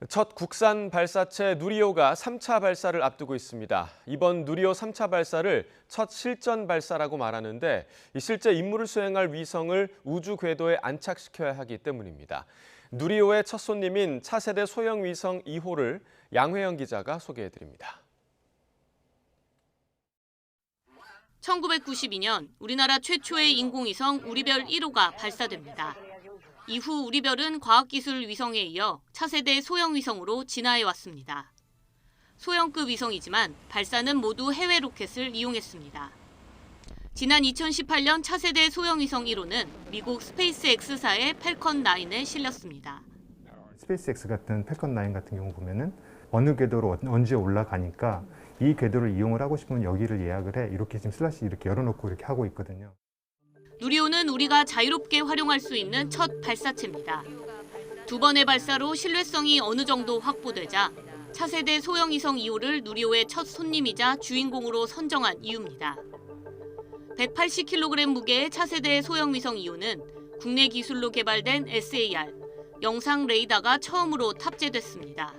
첫 국산 발사체 누리호가 3차 발사를 앞두고 있습니다. 이번 누리호 3차 발사를 첫 실전 발사라고 말하는데 실제 임무를 수행할 위성을 우주 궤도에 안착시켜야 하기 때문입니다. 누리호의 첫 손님인 차세대 소형 위성 2호를 양회영 기자가 소개해드립니다. 1992년 우리나라 최초의 인공위성 우리별 1호가 발사됩니다. 이후 우리별은 과학기술 위성에 이어 차세대 소형 위성으로 진화해 왔습니다. 소형급 위성이지만 발사는 모두 해외 로켓을 이용했습니다. 지난 2018년 차세대 소형 위성 1호는 미국 스페이스X사의 팰컨 9에 실렸습니다. 스페이스X 같은 팰컨 9 같은 경우 보면은 어느 궤도로 언제 올라가니까 이 궤도를 이용을 하고 싶으면 여기를 예약을 해. 이렇게 지금 슬롯이 이렇게 열어놓고 이렇게 하고 있거든요. 누리호는 우리가 자유롭게 활용할 수 있는 첫 발사체입니다. 두 번의 발사로 신뢰성이 어느 정도 확보되자 차세대 소형 위성 2호를 누리호의 첫 손님이자 주인공으로 선정한 이유입니다. 180kg 무게의 차세대 소형 위성 2호는 국내 기술로 개발된 SAR, 영상 레이더가 처음으로 탑재됐습니다.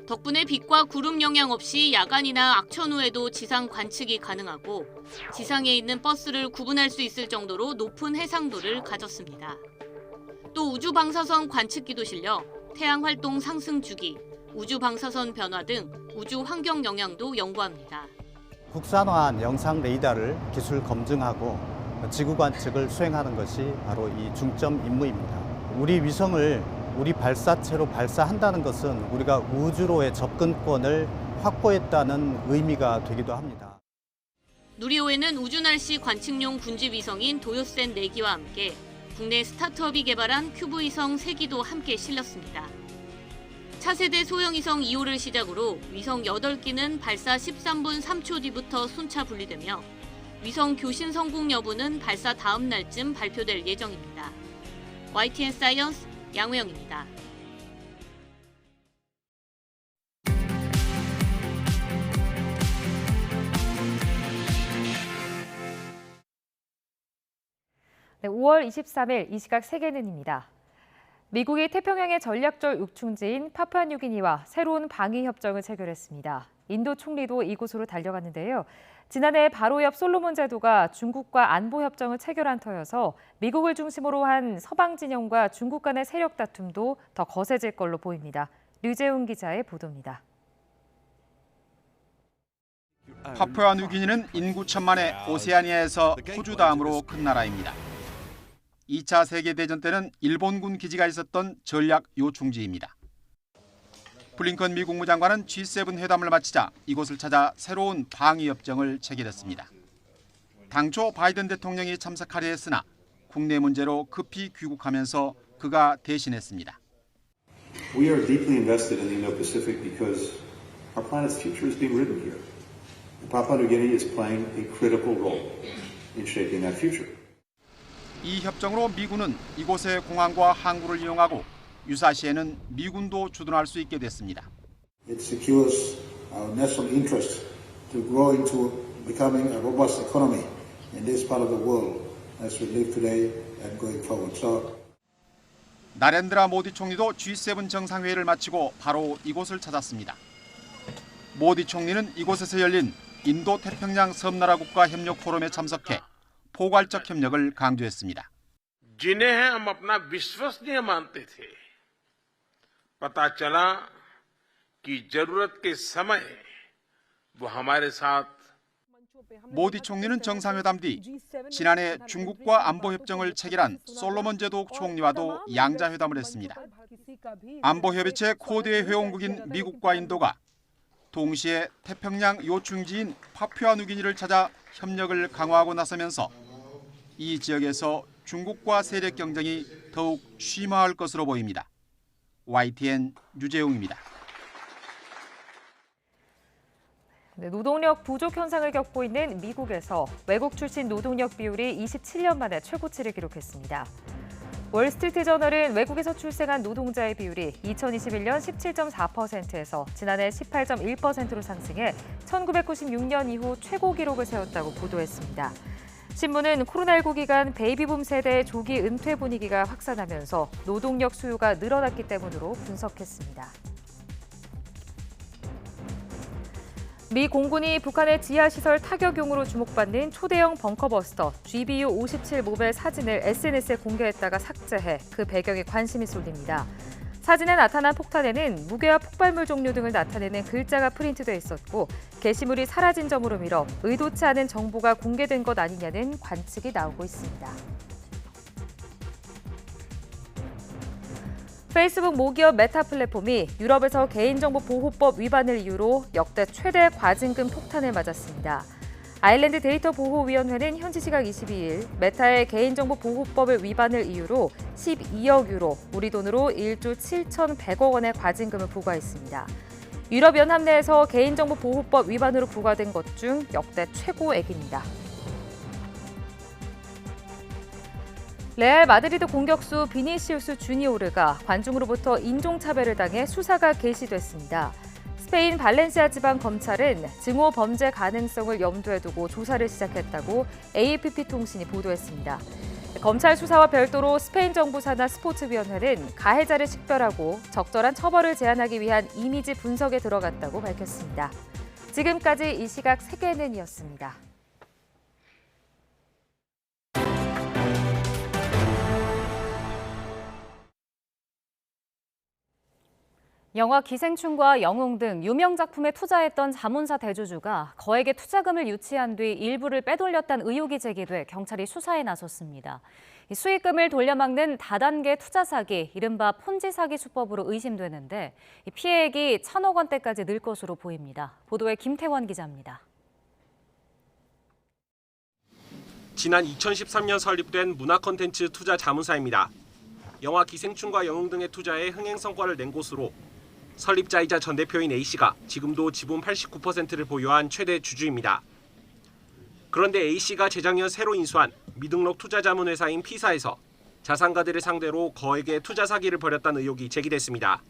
덕분에 빛과 구름 영향 없이 야간이나 악천 후에도 지상 관측이 가능하고 지상에 있는 버스를 구분할 수 있을 정도로 높은 해상도를 가졌습니다. 또 우주 방사선 관측기도 실려 태양 활동 상승 주기, 우주 방사선 변화 등 우주 환경 영향도 연구합니다. 국산화한 영상 레이더를 기술 검증하고 지구 관측을 수행하는 것이 바로 이 중점 임무입니다. 우리 위성을 우리 발사체로 발사한다는 것은 우리가 우주로의 접근권을 확보했다는 의미가 되기도 합니다. 누리호에는 우주날씨 관측용 군집위성인 도요센 4기와 함께 국내 스타트업이 개발한 큐브 위성 3기도 함께 실렸습니다. 차세대 소형위성 2호를 시작으로 위성 8기는 발사 13분 3초 뒤부터 순차 분리되며 위성 교신 성공 여부는 발사 다음 날쯤 발표될 예정입니다. YTN 사이언스 양회영입니다. 네, 5월 23일 이 시각 세계는입니다. 미국이 태평양의 전략적 요충지인 파푸아뉴기니와 새로운 방위 협정을 체결했습니다. 인도 총리도 이곳으로 달려갔는데요. 지난해 바로 옆 솔로몬 제도가 중국과 안보 협정을 체결한 터여서 미국을 중심으로 한 서방 진영과 중국 간의 세력 다툼도 더 거세질 걸로 보입니다. 류재훈 기자의 보도입니다. 파푸아뉴기니는 인구 1000만의 오세아니아에서 호주 다음으로 큰 나라입니다. 2차 세계대전 때는 일본군 기지가 있었던 전략 요충지입니다. 블링컨 미국 무장관은 G7 회담을 마치자 이곳을 찾아 새로운 방위협정을 체결했습니다. 당초 바이든 대통령이 참석하려 했으나 국내 문제로 급히 귀국하면서 그가 대신했습니다. We are deeply invested in the Indo-Pacific because our planet's future is being written here. Papua New Guinea is playing a critical role in shaping that future. 이 협정으로 미군은 이곳의 공항과 항구를 이용하고 유사시에는 미군도 주둔할 수 있게 됐습니다. It secures our national interest to grow into becoming a robust economy in this part of the world as we live today and going forward. So, 나렌드라 모디 총리도 G7 정상회의를 마치고 바로 이곳을 찾았습니다. 모디 총리는 이곳에서 열린 인도 태평양 섬나라 국가 협력 포럼에 참석해 포괄적 협력을 강조했습니다. जिन्हें हम अपना विश्वसनीय मानते थे, पता चला कि जरूरत के समय वो हमारे साथ. 모디 총리는 정상회담 뒤 지난해 중국과 안보협정을 체결한 솔로몬 제독 총리와도 양자회담을 했습니다. 안보협의체 코드의 회원국인 미국과 인도가 동시에 태평양 요충지인 파푸아뉴기니를 찾아 협력을 강화하고 나서면서 이 지역에서 중국과 세력 경쟁이 더욱 심화할 것으로 보입니다. YTN 류재용입니다. 네, 노동력 부족 현상을 겪고 있는 미국에서 외국 출신 노동력 비율이 27년 만에 최고치를 기록했습니다. 월스트리트저널은 외국에서 출생한 노동자의 비율이 2021년 17.4%에서 지난해 18.1%로 상승해 1996년 이후 최고 기록을 세웠다고 보도했습니다. 신문은 코로나19 기간 베이비붐 세대의 조기 은퇴 분위기가 확산하면서 노동력 수요가 늘어났기 때문으로 분석했습니다. 미 공군이 북한의 지하시설 타격용으로 주목받는 초대형 벙커버스터 GBU-57 모벨 사진을 SNS에 공개했다가 삭제해 그 배경에 관심이 쏠립니다. 사진에 나타난 폭탄에는 무게와 폭발물 종류 등을 나타내는 글자가 프린트돼 있었고 게시물이 사라진 점으로 미뤄 의도치 않은 정보가 공개된 것 아니냐는 관측이 나오고 있습니다. 페이스북 모기업 메타 플랫폼이 유럽에서 개인정보보호법 위반을 이유로 역대 최대 과징금 폭탄을 맞았습니다. 아일랜드 데이터보호위원회는 현지 시각 22일 메타의 개인정보보호법을 위반을 이유로 12억 유로, 우리 돈으로 1조 7,100억 원의 과징금을 부과했습니다. 유럽연합 내에서 개인정보보호법 위반으로 부과된 것 중 역대 최고액입니다. 레알 마드리드 공격수 비니시우스 주니오르가 관중으로부터 인종차별을 당해 수사가 개시됐습니다. 스페인 발렌시아 지방 검찰은 증오 범죄 가능성을 염두에 두고 조사를 시작했다고 AFP 통신이 보도했습니다. 검찰 수사와 별도로 스페인 정부 산하 스포츠위원회는 가해자를 식별하고 적절한 처벌을 제한하기 위한 이미지 분석에 들어갔다고 밝혔습니다. 지금까지 이 시각 세계는이었습니다. 영화 기생충과 영웅 등 유명 작품에 투자했던 자문사 대주주가 거액의 투자금을 유치한 뒤 일부를 빼돌렸다는 의혹이 제기돼 경찰이 수사에 나섰습니다. 수익금을 돌려막는 다단계 투자 사기, 이른바 폰지 사기 수법으로 의심되는데 피해액이 1,000억 원대까지 늘 것으로 보입니다. 보도에 김태원 기자입니다. 지난 2013년 설립된 문화 콘텐츠 투자 자문사입니다. 영화 기생충과 영웅 등의 투자에 흥행 성과를 낸 곳으로 설립자이자 전 대표인 A씨가 지금도 지분 89%를 보유한 최대 주주입니다. 그런데 A씨가 재작년 새로 인수한 미등록 투자자문회사인 P사에서 자산가들을 상대로 거액의 투자 사기를 벌였다는 의혹이 제기됐습니다.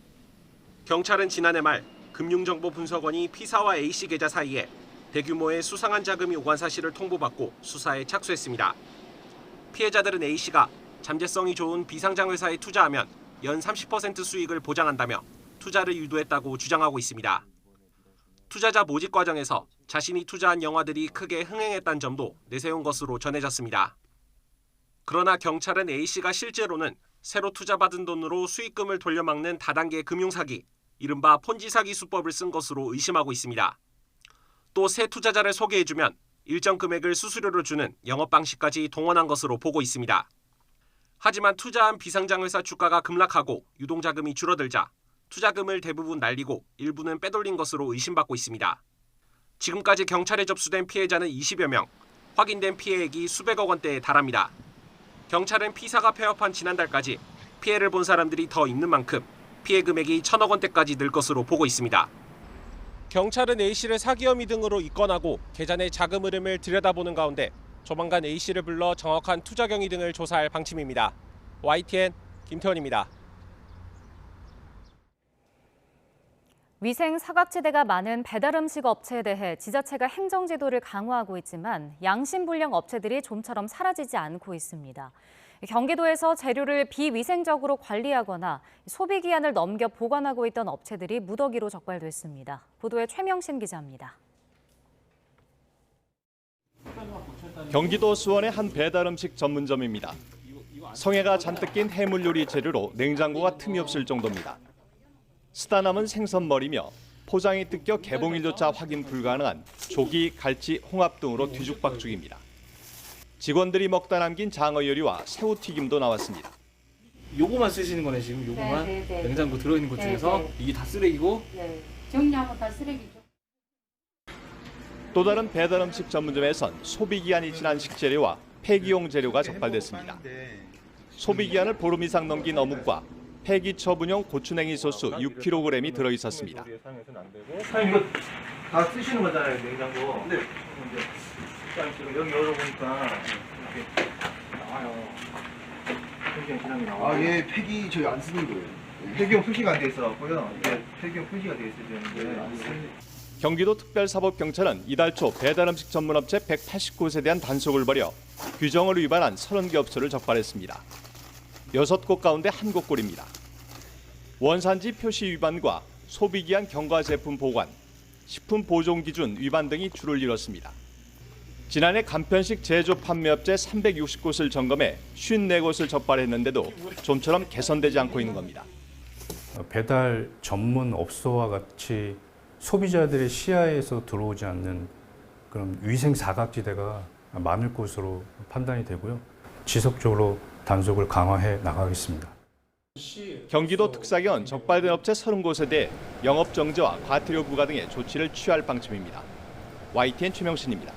경찰은 지난해 말 금융정보분석원이 P사와 A씨 계좌 사이에 대규모의 수상한 자금이 오간 사실을 통보받고 수사에 착수했습니다. 피해자들은 A씨가 잠재성이 좋은 비상장 회사에 투자하면 연 30% 수익을 보장한다며 투자를 유도했다고 주장하고 있습니다. 투자자 모집 과정에서 자신이 투자한 영화들이 크게 흥행했다는 점도 내세운 것으로 전해졌습니다. 그러나 경찰은 A씨가 실제로는 새로 투자받은 돈으로 수익금을 돌려막는 다단계 금융사기, 이른바 폰지 사기 수법을 쓴 것으로 의심하고 있습니다. 또 새 투자자를 소개해주면 일정 금액을 수수료로 주는 영업 방식까지 동원한 것으로 보고 있습니다. 하지만 투자한 비상장 회사 주가가 급락하고 유동자금이 줄어들자 투자금을 대부분 날리고 일부는 빼돌린 것으로 의심받고 있습니다. 지금까지 경찰에 접수된 피해자는 20여 명, 확인된 피해액이 수백억 원대에 달합니다. 경찰은 P사가 폐업한 지난달까지 피해를 본 사람들이 더 있는 만큼 피해 금액이 1,000억 원대까지 늘 것으로 보고 있습니다. 경찰은 A씨를 사기 혐의 등으로 입건하고 계좌 내 자금 흐름을 들여다보는 가운데 조만간 A씨를 불러 정확한 투자 경위 등을 조사할 방침입니다. YTN 김태원입니다. 위생 사각지대가 많은 배달음식 업체에 대해 지자체가 행정제도를 강화하고 있지만 양심불량 업체들이 좀처럼 사라지지 않고 있습니다. 경기도에서 재료를 비위생적으로 관리하거나 소비기한을 넘겨 보관하고 있던 업체들이 무더기로 적발됐습니다. 보도에 최명신 기자입니다. 경기도 수원의 한 배달음식 전문점입니다. 성에가 잔뜩 낀 해물요리 재료로 냉장고가 틈이 없을 정도입니다. 쓰다 남은 생선머리며 포장이 뜯겨 개봉일조차 확인 불가능한 조기, 갈치, 홍합 등으로 뒤죽박죽입니다. 직원들이 먹다 남긴 장어 요리와 새우튀김도 나왔습니다. 요거만 쓰시는 거네 지금 요거만? 네. 냉장고 들어있는 것 중에서? 네. 이게 다 쓰레기고? 네. 정리하고 다 쓰레기죠. 또 다른 배달음식 전문점에선 소비기한이 지난 식재료와 폐기용 재료가 적발됐습니다. 소비기한을 보름 이상 넘긴 어묵과 폐기 처분용 고추냉이 소스 6kg이 들어있었습니다. 사장님 이거 다 쓰시는 거잖아요 냉장고. 네. 지금 여기 열어보니까 이렇게 나와요. 폐기용 기능이 나와요. 예, 폐기 저희 안 쓰는 거예요. 폐기용 표시가 안 돼 있어갖고요. 이게 폐기용 표시가 돼 있어야 되는데 안 쓰는. 경기도 특별사법경찰은 이달 초 배달음식 전문업체 189곳에 대한 단속을 벌여 규정을 위반한 30개 업소를 적발했습니다. 6곳 가운데 1곳꼴입니다. 원산지 표시 위반과 소비기한 경과 제품 보관, 식품 보존 기준 위반 등이 주를 이뤘습니다. 지난해 간편식 제조 판매업체 360곳을 점검해 54곳을 적발했는데도 좀처럼 개선되지 않고 있는 겁니다. 배달 전문 업소와 같이 소비자들의 시야에서 들어오지 않는 그런 위생 사각지대가 많을 것으로 판단이 되고요. 지속적으로 단속을 강화해 나가겠습니다. 경기도 특사견 적발된 업체 30곳에 대해 영업 정지와 과태료 부과 등의 조치를 취할 방침입니다. YTN 최명신입니다.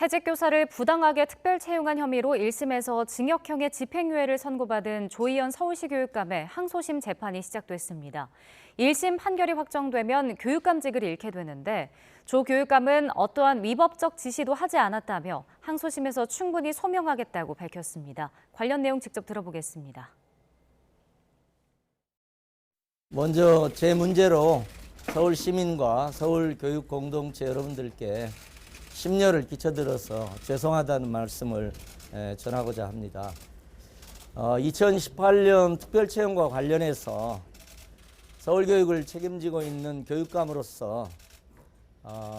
해직 교사를 부당하게 특별 채용한 혐의로 1심에서 징역형의 집행유예를 선고받은 조희연 서울시 교육감의 항소심 재판이 시작됐습니다. 1심 판결이 확정되면 교육감직을 잃게 되는데 조 교육감은 어떠한 위법적 지시도 하지 않았다며 항소심에서 충분히 소명하겠다고 밝혔습니다. 관련 내용 직접 들어보겠습니다. 먼저 제 문제로 서울 시민과 서울 교육 공동체 여러분들께 심려를 끼쳐드려서 죄송하다는 말씀을 전하고자 합니다. 2018년 특별채용과 관련해서 서울교육을 책임지고 있는 교육감으로서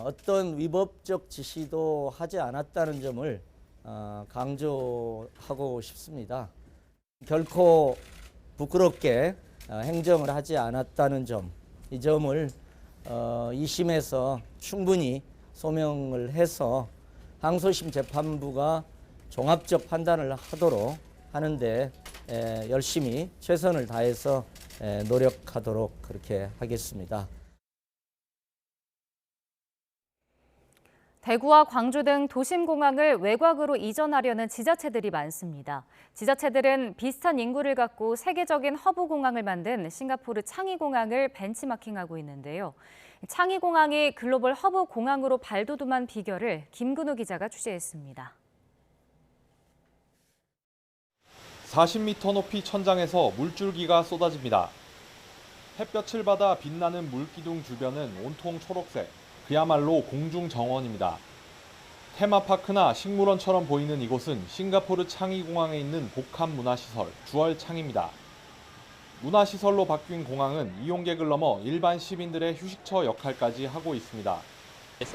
어떤 위법적 지시도 하지 않았다는 점을 강조하고 싶습니다. 결코 부끄럽게 행정을 하지 않았다는 점, 이 점을 2심에서 충분히 소명을 해서 항소심 재판부가 종합적 판단을 하도록 하는데 열심히 최선을 다해서 노력하도록 그렇게 하겠습니다. 대구와 광주 등 도심공항을 외곽으로 이전하려는 지자체들이 많습니다. 지자체들은 비슷한 인구를 갖고 세계적인 허브공항을 만든 싱가포르 창의공항을 벤치마킹하고 있는데요. 창의공항이 글로벌 허브공항으로 발돋움한 비결을 김근우 기자가 취재했습니다. 40m 높이 천장에서 물줄기가 쏟아집니다. 햇볕을 받아 빛나는 물기둥 주변은 온통 초록색, 그야말로 공중 정원입니다. 테마파크나 식물원처럼 보이는 이곳은 싱가포르 창의공항에 있는 복합문화시설 주얼창입니다. 문화시설로 바뀐 공항은 이용객을 넘어 일반 시민들의 휴식처 역할까지 하고 있습니다.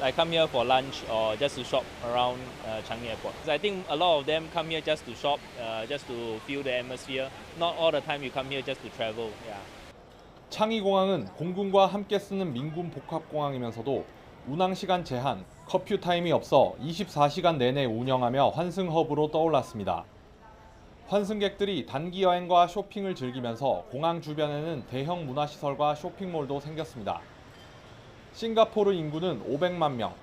I come here for lunch or just to shop around Changi Airport. I think a lot of them come here just to shop, just to feel the atmosphere. Not all the time you come here just to travel. Yeah. 창의공항은 공군과 함께 쓰는 민군 복합공항이면서도 운항시간 제한, 커퓨 타임이 없어 24시간 내내 운영하며 환승허브로 떠올랐습니다. 환승객들이 단기 여행과 쇼핑을 즐기면서 공항 주변에는 대형 문화시설과 쇼핑몰도 생겼습니다. 싱가포르 인구는 500만 명.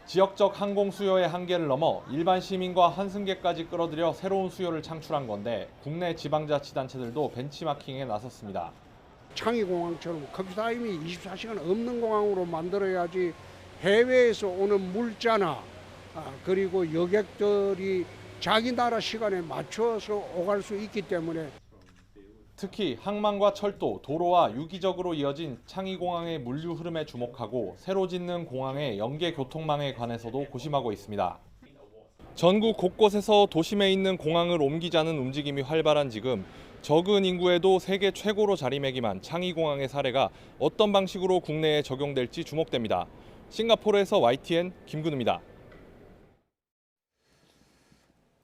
지역적 항공 수요의 한계를 넘어 일반 시민과 환승객까지 끌어들여 새로운 수요를 창출한 건데 국내 지방자치단체들도 벤치마킹에 나섰습니다. 창의공항처럼 커피타임이 24시간 없는 공항으로 만들어야지 해외에서 오는 물자나 그리고 여객들이 자기 나라 시간에 맞춰서 오갈 수 있기 때문에 특히 항만과 철도, 도로와 유기적으로 이어진 창의공항의 물류 흐름에 주목하고 새로 짓는 공항의 연계 교통망에 관해서도 고심하고 있습니다. 전국 곳곳에서 도심에 있는 공항을 옮기자는 움직임이 활발한 지금 적은 인구에도 세계 최고로 자리매김한 창의공항의 사례가 어떤 방식으로 국내에 적용될지 주목됩니다. 싱가포르에서 YTN 김근우입니다.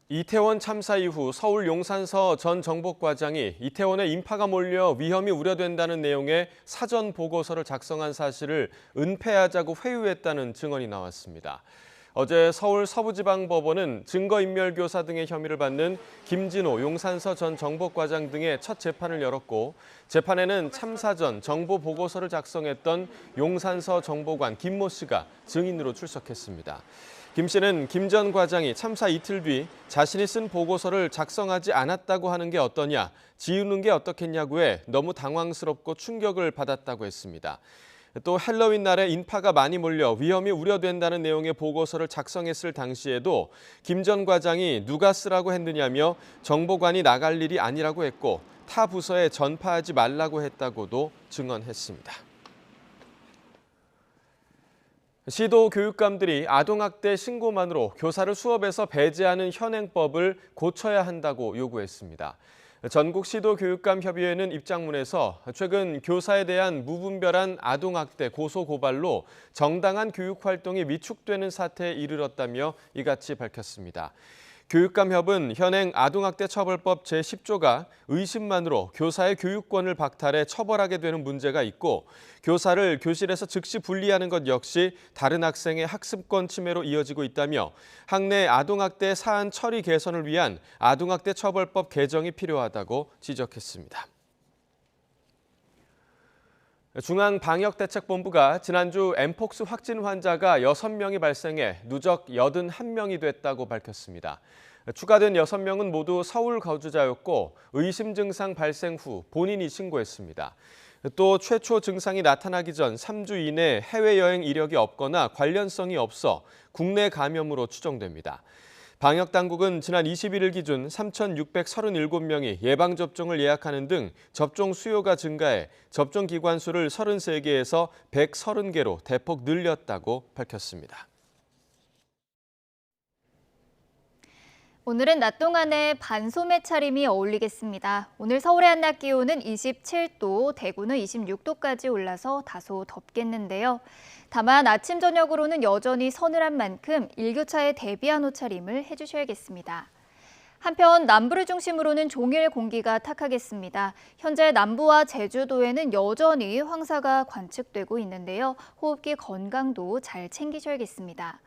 이태원 참사 이후 서울 용산서 전 정복과장이 이태원에 인파가 몰려 위험이 우려된다는 내용의 사전 보고서를 작성한 사실을 은폐하자고 회유했다는 증언이 나왔습니다. 어제 서울 서부지방법원은 증거인멸교사 등의 혐의를 받는 김진호 용산서 전 정복과장 등의 첫 재판을 열었고 재판에는 참사 전 정보 보고서를 작성했던 용산서 정보관 김모 씨가 증인으로 출석했습니다. 김 씨는 김 전 과장이 참사 이틀 뒤 자신이 쓴 보고서를 작성하지 않았다고 하는 게 어떠냐, 지우는 게 어떻겠냐고에 너무 당황스럽고 충격을 받았다고 했습니다. 또 헬로윈 날에 인파가 많이 몰려 위험이 우려된다는 내용의 보고서를 작성했을 당시에도 김 전 과장이 누가 쓰라고 했느냐며 정보관이 나갈 일이 아니라고 했고 타 부서에 전파하지 말라고 했다고도 증언했습니다. 시도 교육감들이 아동학대 신고만으로 교사를 수업에서 배제하는 현행법을 고쳐야 한다고 요구했습니다. 전국 시도교육감협의회는 입장문에서 최근 교사에 대한 무분별한 아동학대 고소고발로 정당한 교육활동이 위축되는 사태에 이르렀다며 이같이 밝혔습니다. 교육감협은 현행 아동학대 처벌법 제10조가 의심만으로 교사의 교육권을 박탈해 처벌하게 되는 문제가 있고 교사를 교실에서 즉시 분리하는 것 역시 다른 학생의 학습권 침해로 이어지고 있다며 학내 아동학대 사안 처리 개선을 위한 아동학대 처벌법 개정이 필요하다고 지적했습니다. 중앙방역대책본부가 지난주 엠폭스 확진 환자가 6명이 발생해 누적 81명이 됐다고 밝혔습니다. 추가된 6명은 모두 서울 거주자였고 의심 증상 발생 후 본인이 신고했습니다. 또 최초 증상이 나타나기 전 3주 이내 해외여행 이력이 없거나 관련성이 없어 국내 감염으로 추정됩니다. 방역당국은 지난 21일 기준 3,637명이 예방접종을 예약하는 등 접종 수요가 증가해 접종 기관 수를 33개에서 130개로 대폭 늘렸다고 밝혔습니다. 오늘은 낮 동안에 반소매 차림이 어울리겠습니다. 오늘 서울의 한낮 기온은 27도, 대구는 26도까지 올라서 다소 덥겠는데요. 다만 아침 저녁으로는 여전히 서늘한 만큼 일교차에 대비한 옷차림을 해주셔야겠습니다. 한편 남부를 중심으로는 종일 공기가 탁하겠습니다. 현재 남부와 제주도에는 여전히 황사가 관측되고 있는데요. 호흡기 건강도 잘 챙기셔야겠습니다.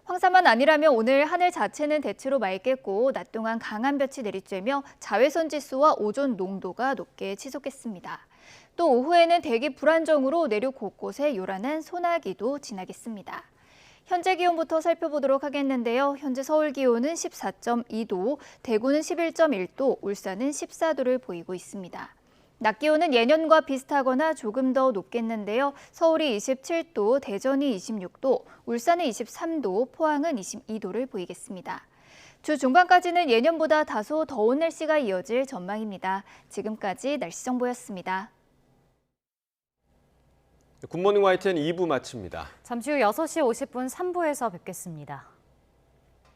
황사만 아니라면 오늘 하늘 자체는 대체로 맑겠고 낮 동안 강한 볕이 내리쬐며 자외선 지수와 오존 농도가 높게 치솟겠습니다. 또 오후에는 대기 불안정으로 내륙 곳곳에 요란한 소나기도 지나겠습니다. 현재 기온부터 살펴보도록 하겠는데요. 현재 서울 기온은 14.2도, 대구는 11.1도, 울산은 14도를 보이고 있습니다. 낮 기온은 예년과 비슷하거나 조금 더 높겠는데요. 서울이 27도, 대전이 26도, 울산은 23도, 포항은 22도를 보이겠습니다. 주 중반까지는 예년보다 다소 더운 날씨가 이어질 전망입니다. 지금까지 날씨 정보였습니다. 굿모닝 YTN 2부 마칩니다. 잠시 후 6시 50분 3부에서 뵙겠습니다.